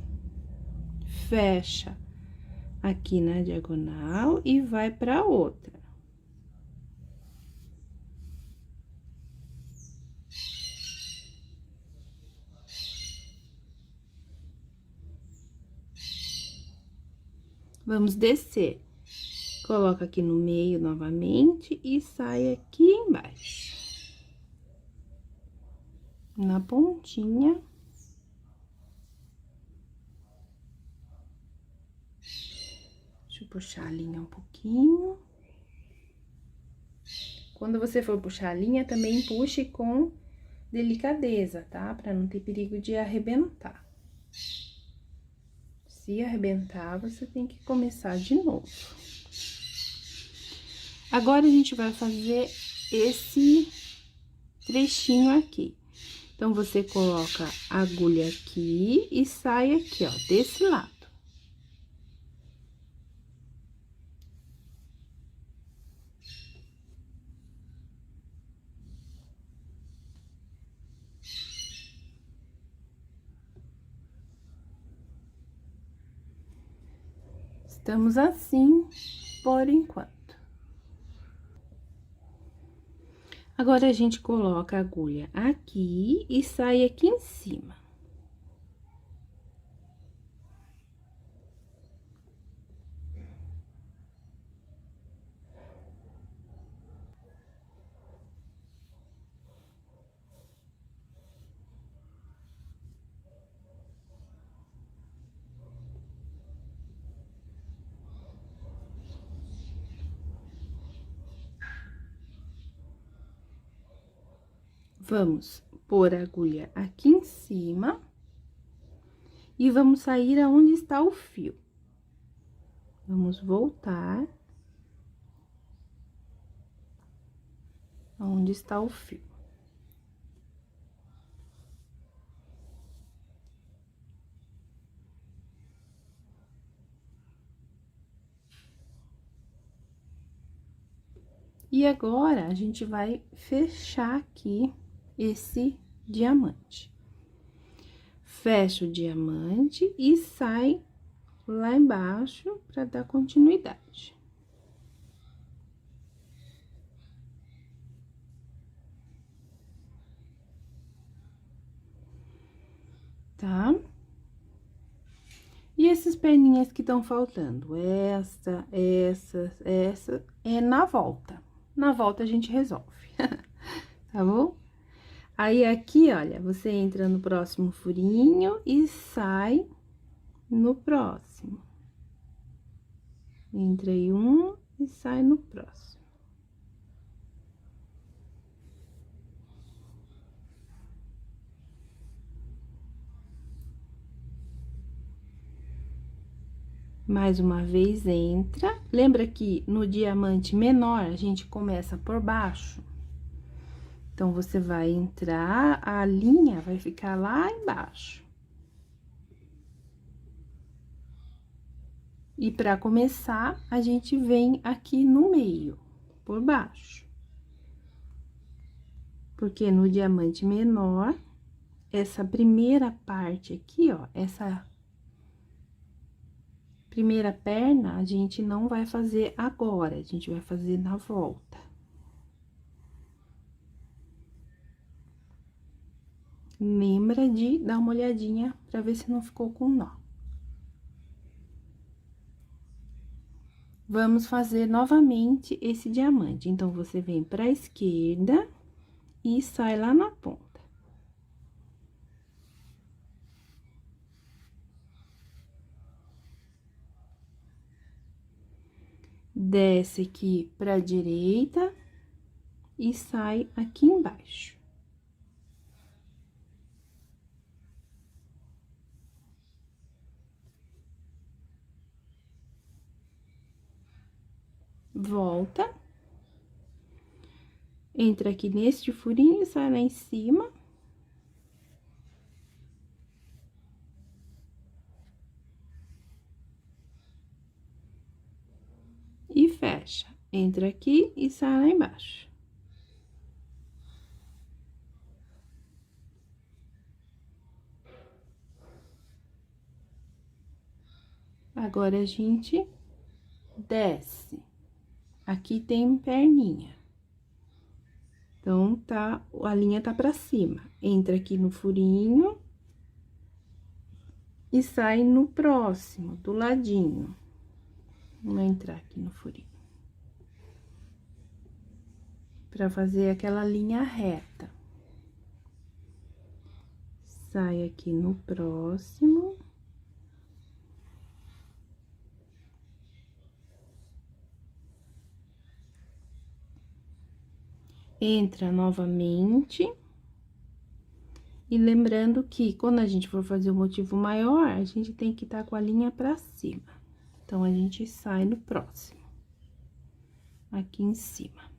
fecha aqui na diagonal e vai pra outra. Vamos descer. Coloca aqui no meio novamente e sai aqui embaixo. Na pontinha. Deixa eu puxar a linha um pouquinho. Quando você for puxar a linha, também puxe com delicadeza, tá? Pra não ter perigo de arrebentar. Se arrebentar, você tem que começar de novo. Agora, a gente vai fazer esse trechinho aqui. Então, você coloca a agulha aqui e sai aqui, ó, desse lado. Estamos assim por enquanto. Agora, a gente coloca a agulha aqui e sai aqui em cima. Vamos pôr a agulha aqui em cima e vamos sair aonde está o fio. Vamos voltar aonde está o fio. E agora, a gente vai fechar aqui esse diamante. Fecha o diamante e sai lá embaixo para dar continuidade. Tá? E essas perninhas que estão faltando? Essa é na volta. Na volta a gente resolve, tá bom? Aí, aqui, olha, você entra no próximo furinho e sai no próximo. Entra em um e sai no próximo. Mais uma vez, entra. Lembra que no diamante menor, a gente começa por baixo? Então, você vai entrar, a linha vai ficar lá embaixo. E para começar, a gente vem aqui no meio, por baixo. Porque no diamante menor, essa primeira parte aqui, ó, essa primeira perna, a gente não vai fazer agora, a gente vai fazer na volta. Lembra de dar uma olhadinha pra ver se não ficou com nó. Vamos fazer novamente esse diamante. Então, você vem pra esquerda e sai lá na ponta. Desce aqui pra direita e sai aqui embaixo. Volta Entra aqui neste furinho e sai lá em cima. E fecha. Entra aqui e sai lá embaixo. Agora, a gente desce. Aqui tem perninha. Então, a linha tá pra cima. Entra aqui no furinho. E sai no próximo, do ladinho. Vamos entrar aqui no furinho. Pra fazer aquela linha reta. Sai aqui no próximo. Entra novamente. E lembrando que, quando a gente for fazer o motivo maior, a gente tem que estar com a linha pra cima. Então, a gente sai no próximo. Aqui em cima.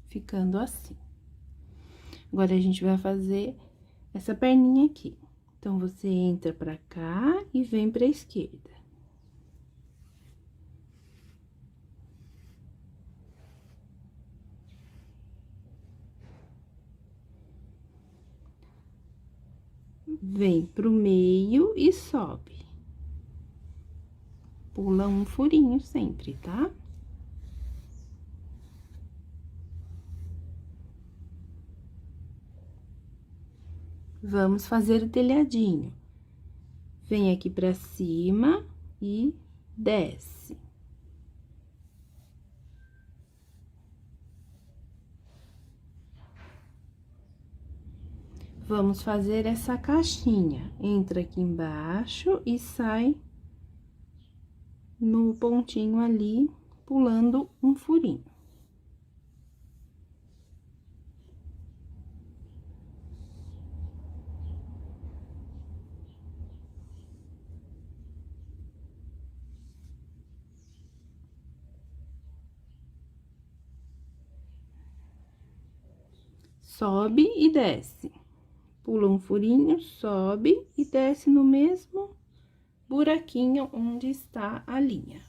Ficando assim. Agora, a gente vai fazer essa perninha aqui. Então, você entra pra cá e vem pra esquerda. Vem pro meio e sobe. Pula um furinho sempre, tá? Vamos fazer o telhadinho. Vem aqui pra cima e desce. Vamos fazer essa caixinha. Entra aqui embaixo e sai no pontinho ali, pulando um furinho. Sobe e desce. Pula um furinho, sobe e desce no mesmo buraquinho onde está a linha.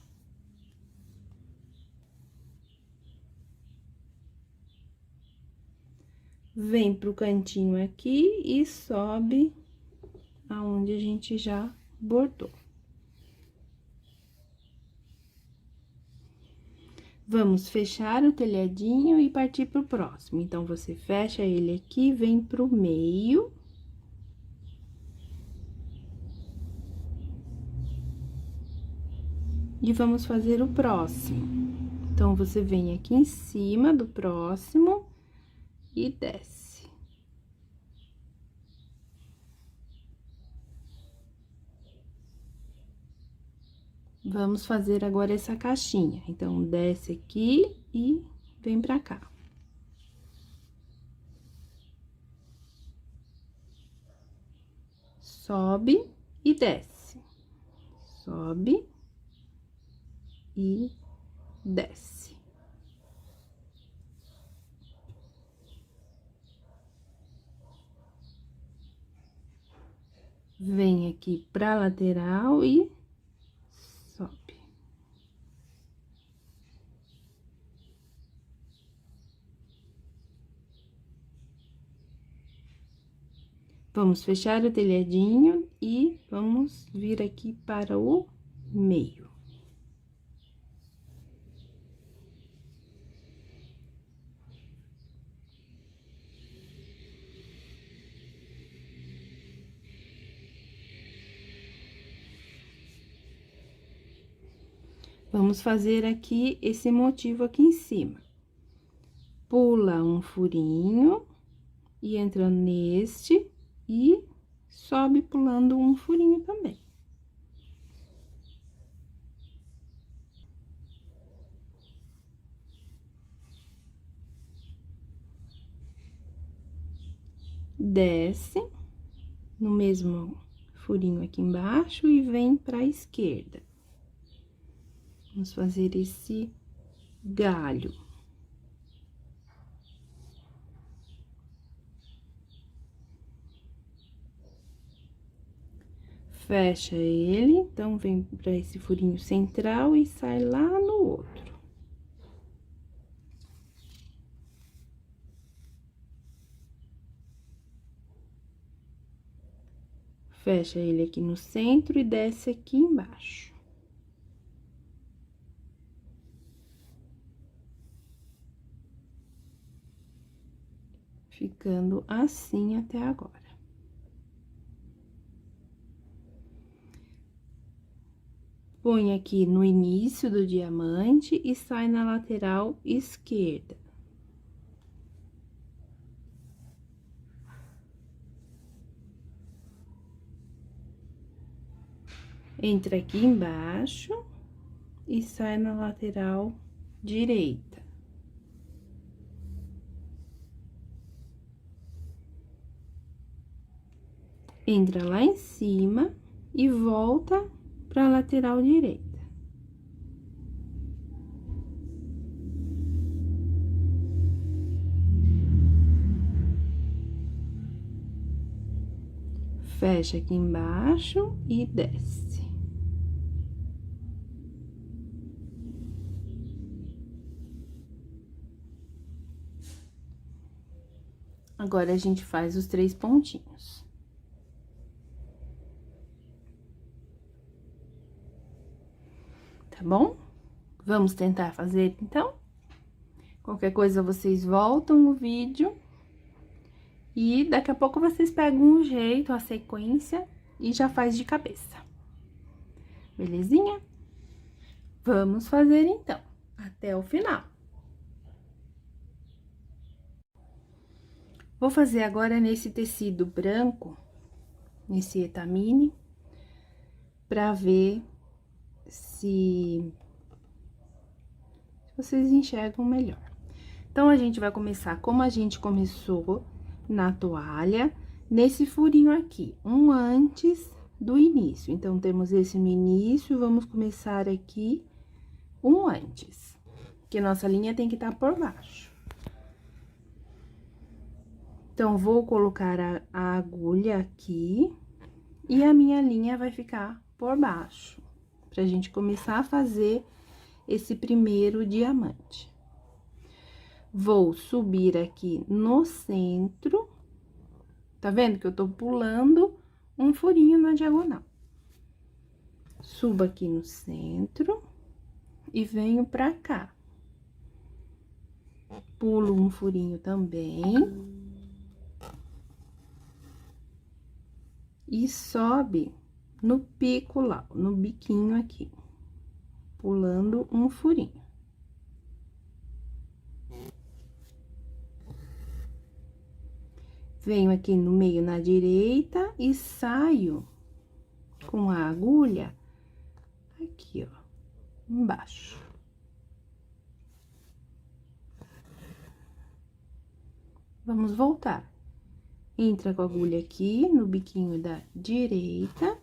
Vem pro cantinho aqui e sobe aonde a gente já bordou. Vamos fechar o telhadinho e partir pro próximo. Então, você fecha ele aqui, vem pro meio. E vamos fazer o próximo. Então, você vem aqui em cima do próximo e desce. Vamos fazer agora essa caixinha. Então, desce aqui e vem pra cá. Sobe e desce. Sobe e desce. Vem aqui pra lateral e sobe. Vamos fechar o telhadinho e vamos vir aqui para o meio. Vamos fazer aqui esse motivo aqui em cima. Pula um furinho e entra neste e sobe pulando um furinho também. Desce no mesmo furinho aqui embaixo e vem pra esquerda. Vamos fazer esse galho. Fecha ele, então, vem pra esse furinho central e sai lá no outro. Fecha ele aqui no centro e desce aqui embaixo. Ficando assim até agora. Põe aqui no início do diamante e sai na lateral esquerda. Entra aqui embaixo e sai na lateral direita. Entra lá em cima e volta para a lateral direita. Fecha aqui embaixo e desce. Agora, a gente faz os 3 pontinhos. Tá bom? Vamos tentar fazer, então? Qualquer coisa, vocês voltam o vídeo. E daqui a pouco vocês pegam o jeito, a sequência e já faz de cabeça. Belezinha? Vamos fazer, então, até o final. Vou fazer agora nesse tecido branco, nesse etamine, pra ver se vocês enxergam melhor. Então, a gente vai começar como a gente começou na toalha, nesse furinho aqui, um antes do início. Então, temos esse no início, vamos começar aqui um antes, que nossa linha tem que estar por baixo. Então, vou colocar a agulha aqui e a minha linha vai ficar por baixo, pra gente começar a fazer esse primeiro diamante. Vou subir aqui no centro, tá vendo que eu tô pulando um furinho na diagonal. Subo aqui no centro e venho pra cá. Pulo um furinho também. E sobe no pico lá, no biquinho aqui, pulando um furinho. Venho aqui no meio na direita e saio com a agulha aqui, ó, embaixo. Vamos voltar. Entra com a agulha aqui no biquinho da direita.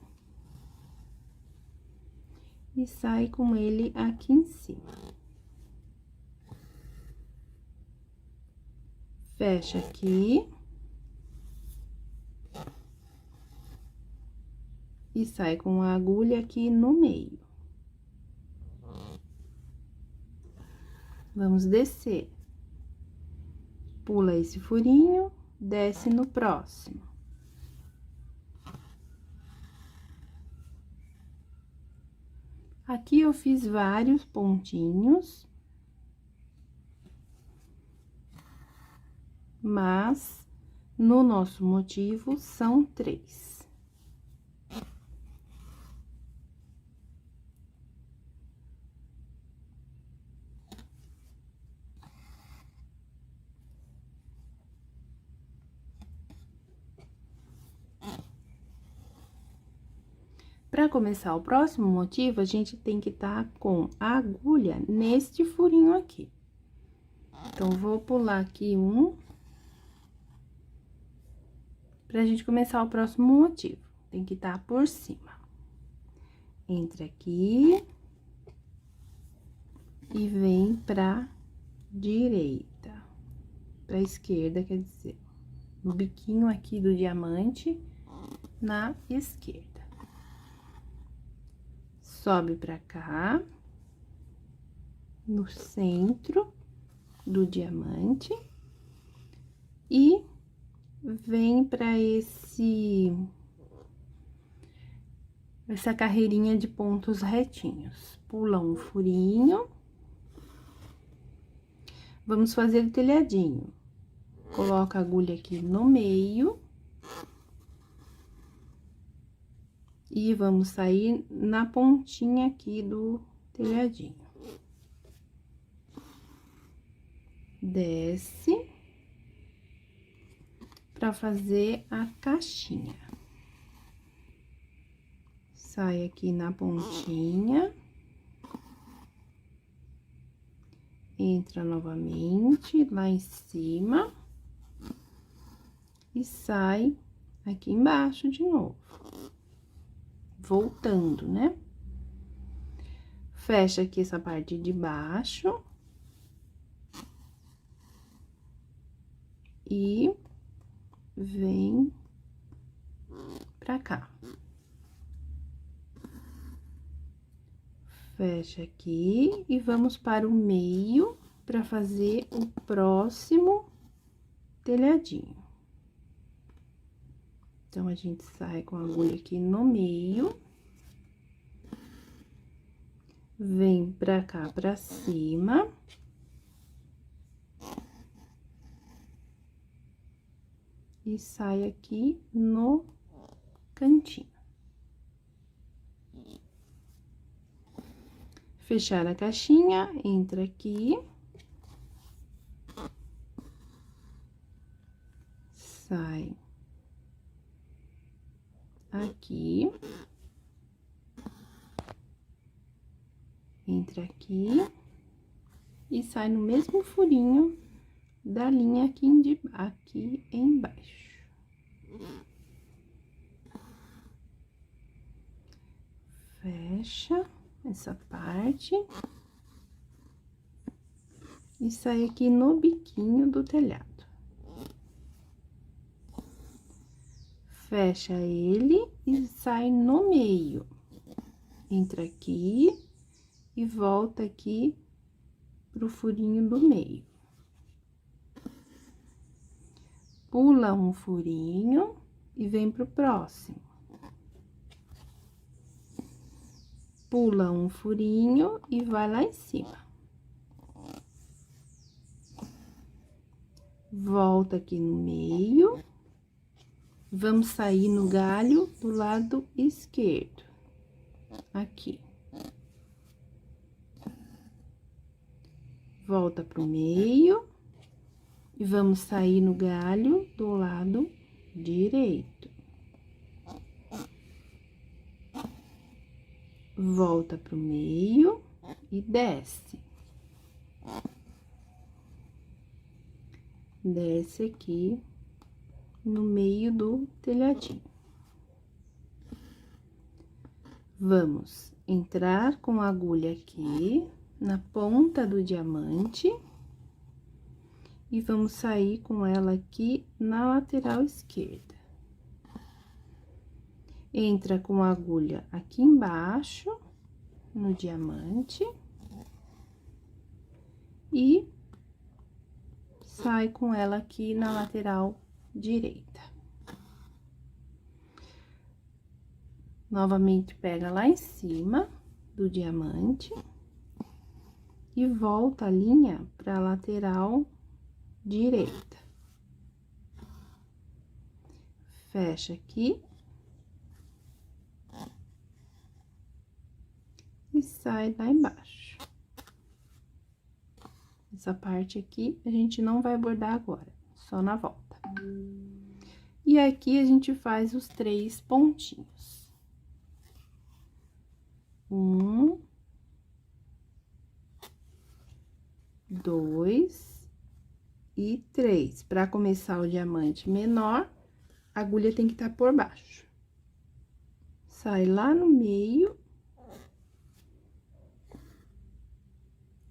E sai com ele aqui em cima. Fecha aqui. E sai com a agulha aqui no meio. Vamos descer. Pula esse furinho, desce no próximo. Aqui eu fiz vários pontinhos, mas no nosso motivo são 3. Para começar o próximo motivo, a gente tem que estar com a agulha neste furinho aqui. Então, vou pular aqui um, pra gente começar o próximo motivo. Tem que estar por cima. Entra aqui. e vem pra direita, pra esquerda, quer dizer, no biquinho aqui do diamante, na esquerda. Sobe pra cá, no centro do diamante, e vem pra essa carreirinha de pontos retinhos. Pula um furinho. Vamos fazer o telhadinho. Coloca a agulha aqui no meio. E vamos sair na pontinha aqui do telhadinho. Desce para fazer a caixinha. Sai aqui na pontinha. Entra novamente lá em cima. E sai aqui embaixo de novo. Voltando, né? Fecha aqui essa parte de baixo. E vem pra cá. Fecha aqui e vamos para o meio para fazer o próximo telhadinho. Então, a gente sai com a agulha aqui no meio. Vem pra cá, pra cima. E sai aqui no cantinho. Fechar a caixinha, entra aqui. Sai aqui. Entra aqui. E sai no mesmo furinho da linha aqui embaixo. Fecha essa parte. E sai aqui no biquinho do telhado. Fecha ele e sai no meio. Entra aqui e volta aqui pro furinho do meio. Pula um furinho e vem pro próximo. Pula um furinho e vai lá em cima. Volta aqui no meio. Vamos sair no galho do lado esquerdo. Aqui. Volta pro meio. E vamos sair no galho do lado direito. Volta pro meio e desce. Desce aqui no meio do telhadinho. Vamos entrar com a agulha aqui na ponta do diamante e vamos sair com ela aqui na lateral esquerda. Entra com a agulha aqui embaixo, no diamante, e sai com ela aqui na lateral direita. Novamente, pega lá em cima do diamante e volta a linha para a lateral direita. Fecha aqui. E sai lá embaixo. Essa parte aqui a gente não vai bordar agora, só na volta. E aqui a gente faz os 3 pontinhos. 1, 2 e 3. Para começar o diamante menor, a agulha tem que estar por baixo. Sai lá no meio.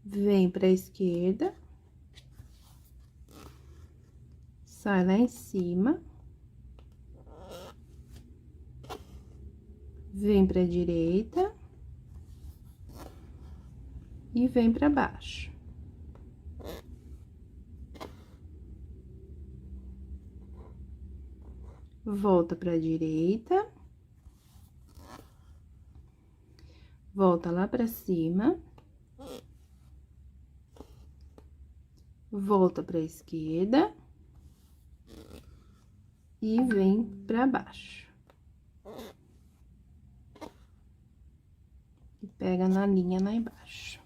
vem pra esquerda, sai lá em cima, vem pra direita e vem pra baixo. Volta pra direita, volta lá pra cima, volta pra esquerda e vem pra baixo. E pega na linha lá embaixo.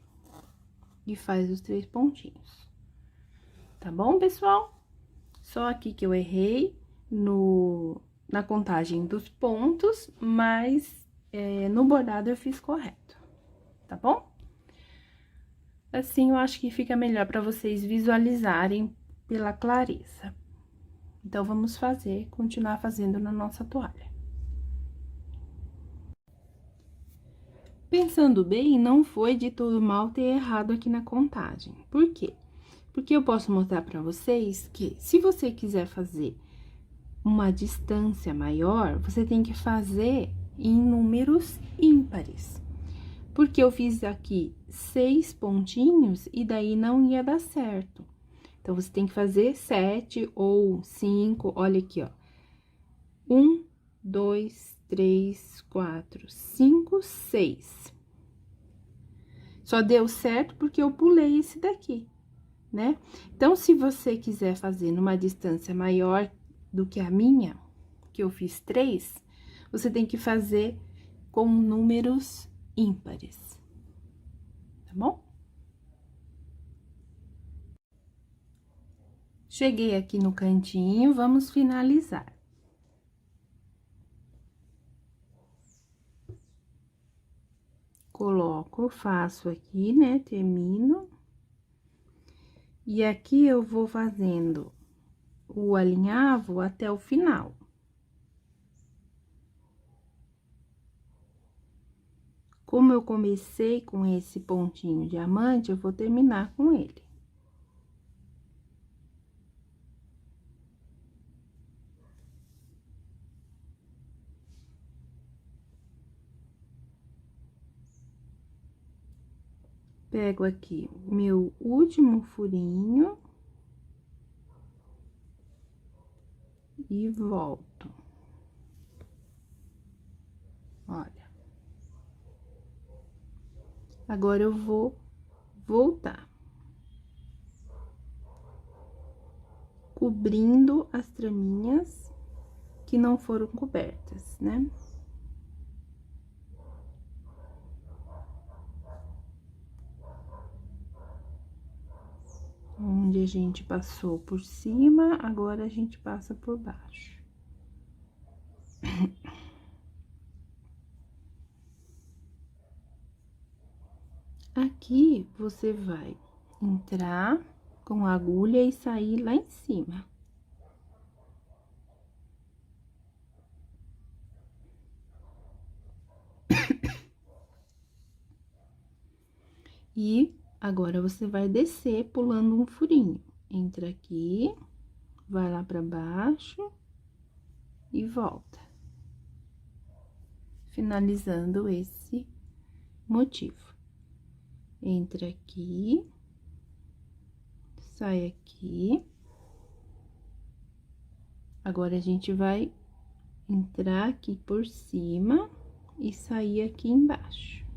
E faz os 3 pontinhos. Tá bom, pessoal? Só aqui que eu errei na contagem dos pontos, mas no bordado eu fiz correto, tá bom? Assim, eu acho que fica melhor para vocês visualizarem pela clareza. Então, vamos continuar fazendo na nossa toalha. Pensando bem, não foi de todo mal ter errado aqui na contagem. Por quê? Porque eu posso mostrar para vocês que, se você quiser fazer uma distância maior, você tem que fazer em números ímpares. Porque eu fiz aqui 6 pontinhos e daí não ia dar certo. Então, você tem que fazer 7 ou 5, olha aqui, ó. 1, 2, 3, 4, 5, 6. Só deu certo porque eu pulei esse daqui, né? Então, se você quiser fazer numa distância maior do que a minha, que eu fiz 3, você tem que fazer com números ímpares, tá bom? Cheguei aqui no cantinho, vamos finalizar. Coloco, faço aqui, né, termino. E aqui eu vou fazendo o alinhavo até o final. Como eu comecei com esse pontinho diamante, eu vou terminar com ele. Pego aqui meu último furinho e volto. Olha. Agora, eu vou voltar. Cobrindo as traminhas que não foram cobertas, né? Onde a gente passou por cima, agora a gente passa por baixo. Aqui, você vai entrar com a agulha e sair lá em cima. E agora, você vai descer pulando um furinho. Entra aqui, vai lá pra baixo e volta. Finalizando esse motivo. Entra aqui, sai aqui. Agora, a gente vai entrar aqui por cima e sair aqui embaixo.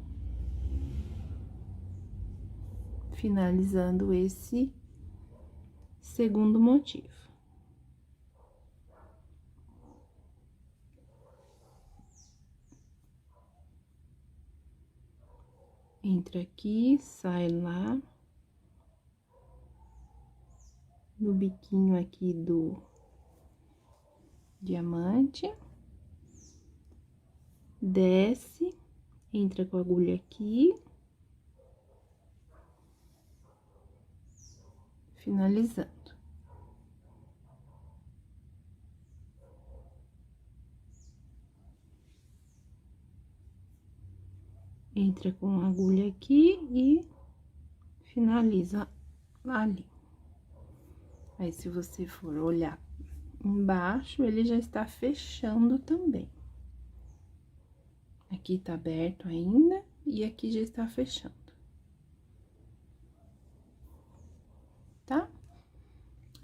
Finalizando esse segundo motivo. Entra aqui, sai lá. No biquinho aqui do diamante. Desce, entra com a agulha aqui. Finalizando. Entra com a agulha aqui e finaliza ali. Aí, se você for olhar embaixo, ele já está fechando também. Aqui tá aberto ainda e aqui já está fechando. Tá?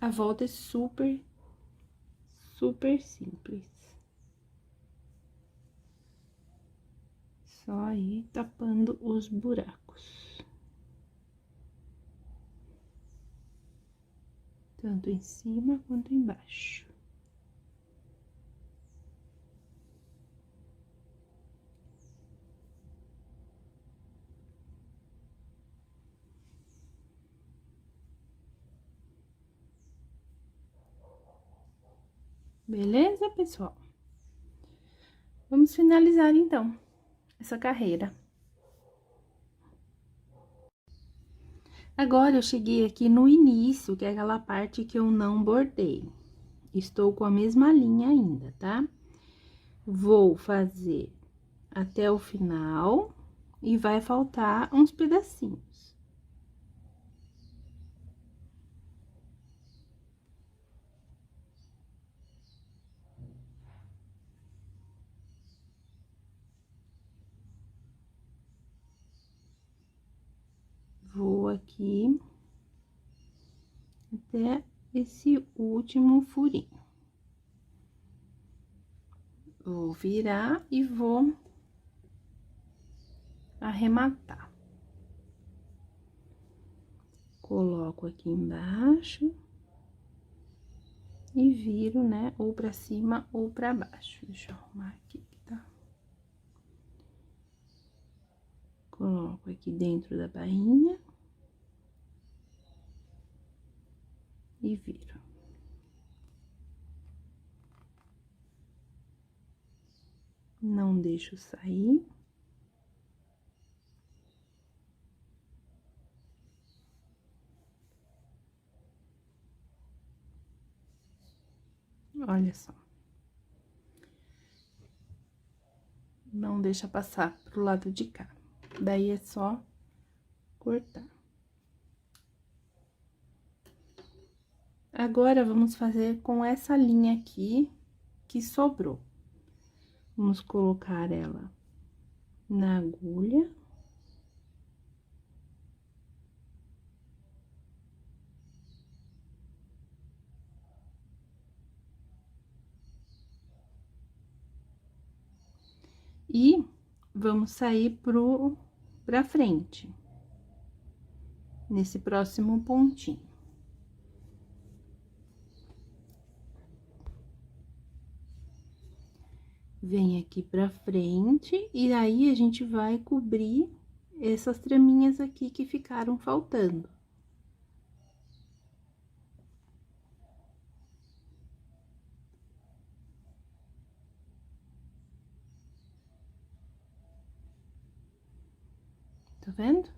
A volta é super simples. Só aí tapando os buracos. Tanto em cima quanto embaixo. Beleza, pessoal? Vamos finalizar, então, essa carreira. Agora, eu cheguei aqui no início, que é aquela parte que eu não bordei. Estou com a mesma linha ainda, tá? Vou fazer até o final e vai faltar uns pedacinhos. Vou aqui até esse último furinho. Vou virar e vou arrematar. Coloco aqui embaixo e viro, né, ou pra cima ou pra baixo. Deixa eu arrumar aqui, tá? Coloco aqui dentro da bainha e viro. Não deixo sair. Olha só. Não deixa passar pro lado de cá. Daí, é só cortar. Agora, vamos fazer com essa linha aqui que sobrou. Vamos colocar ela na agulha. E vamos sair pra frente, nesse próximo pontinho. Vem aqui pra frente, e aí a gente vai cobrir essas traminhas aqui que ficaram faltando. Tá vendo?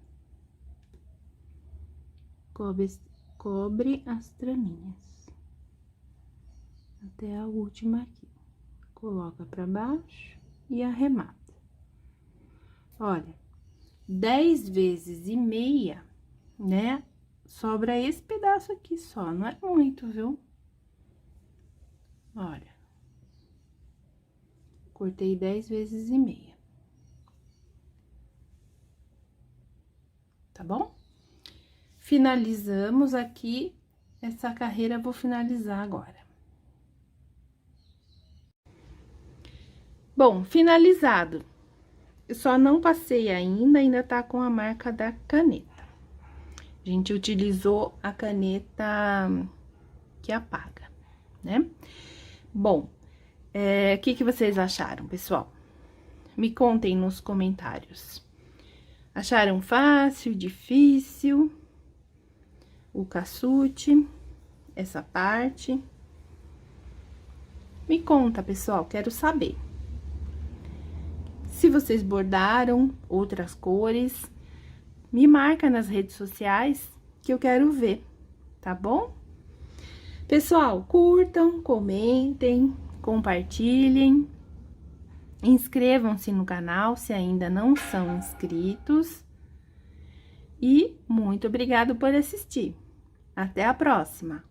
Cobre as traminhas. Até a última aqui. Coloca pra baixo e arremata. Olha, 10 vezes e meia, né? Sobra esse pedaço aqui só, não é muito, viu? Olha. Cortei 10 vezes e meia. Tá bom? Finalizamos aqui, essa carreira eu vou finalizar agora. Bom, finalizado. Eu só não passei ainda tá com a marca da caneta. A gente utilizou a caneta que apaga, né? Bom, o que vocês acharam, pessoal? Me contem nos comentários. Acharam fácil, difícil? O caçute, essa parte? Me conta, pessoal, quero saber. Se vocês bordaram outras cores, me marca nas redes sociais que eu quero ver, tá bom? Pessoal, curtam, comentem, compartilhem, inscrevam-se no canal se ainda não são inscritos. E muito obrigado por assistir. Até a próxima!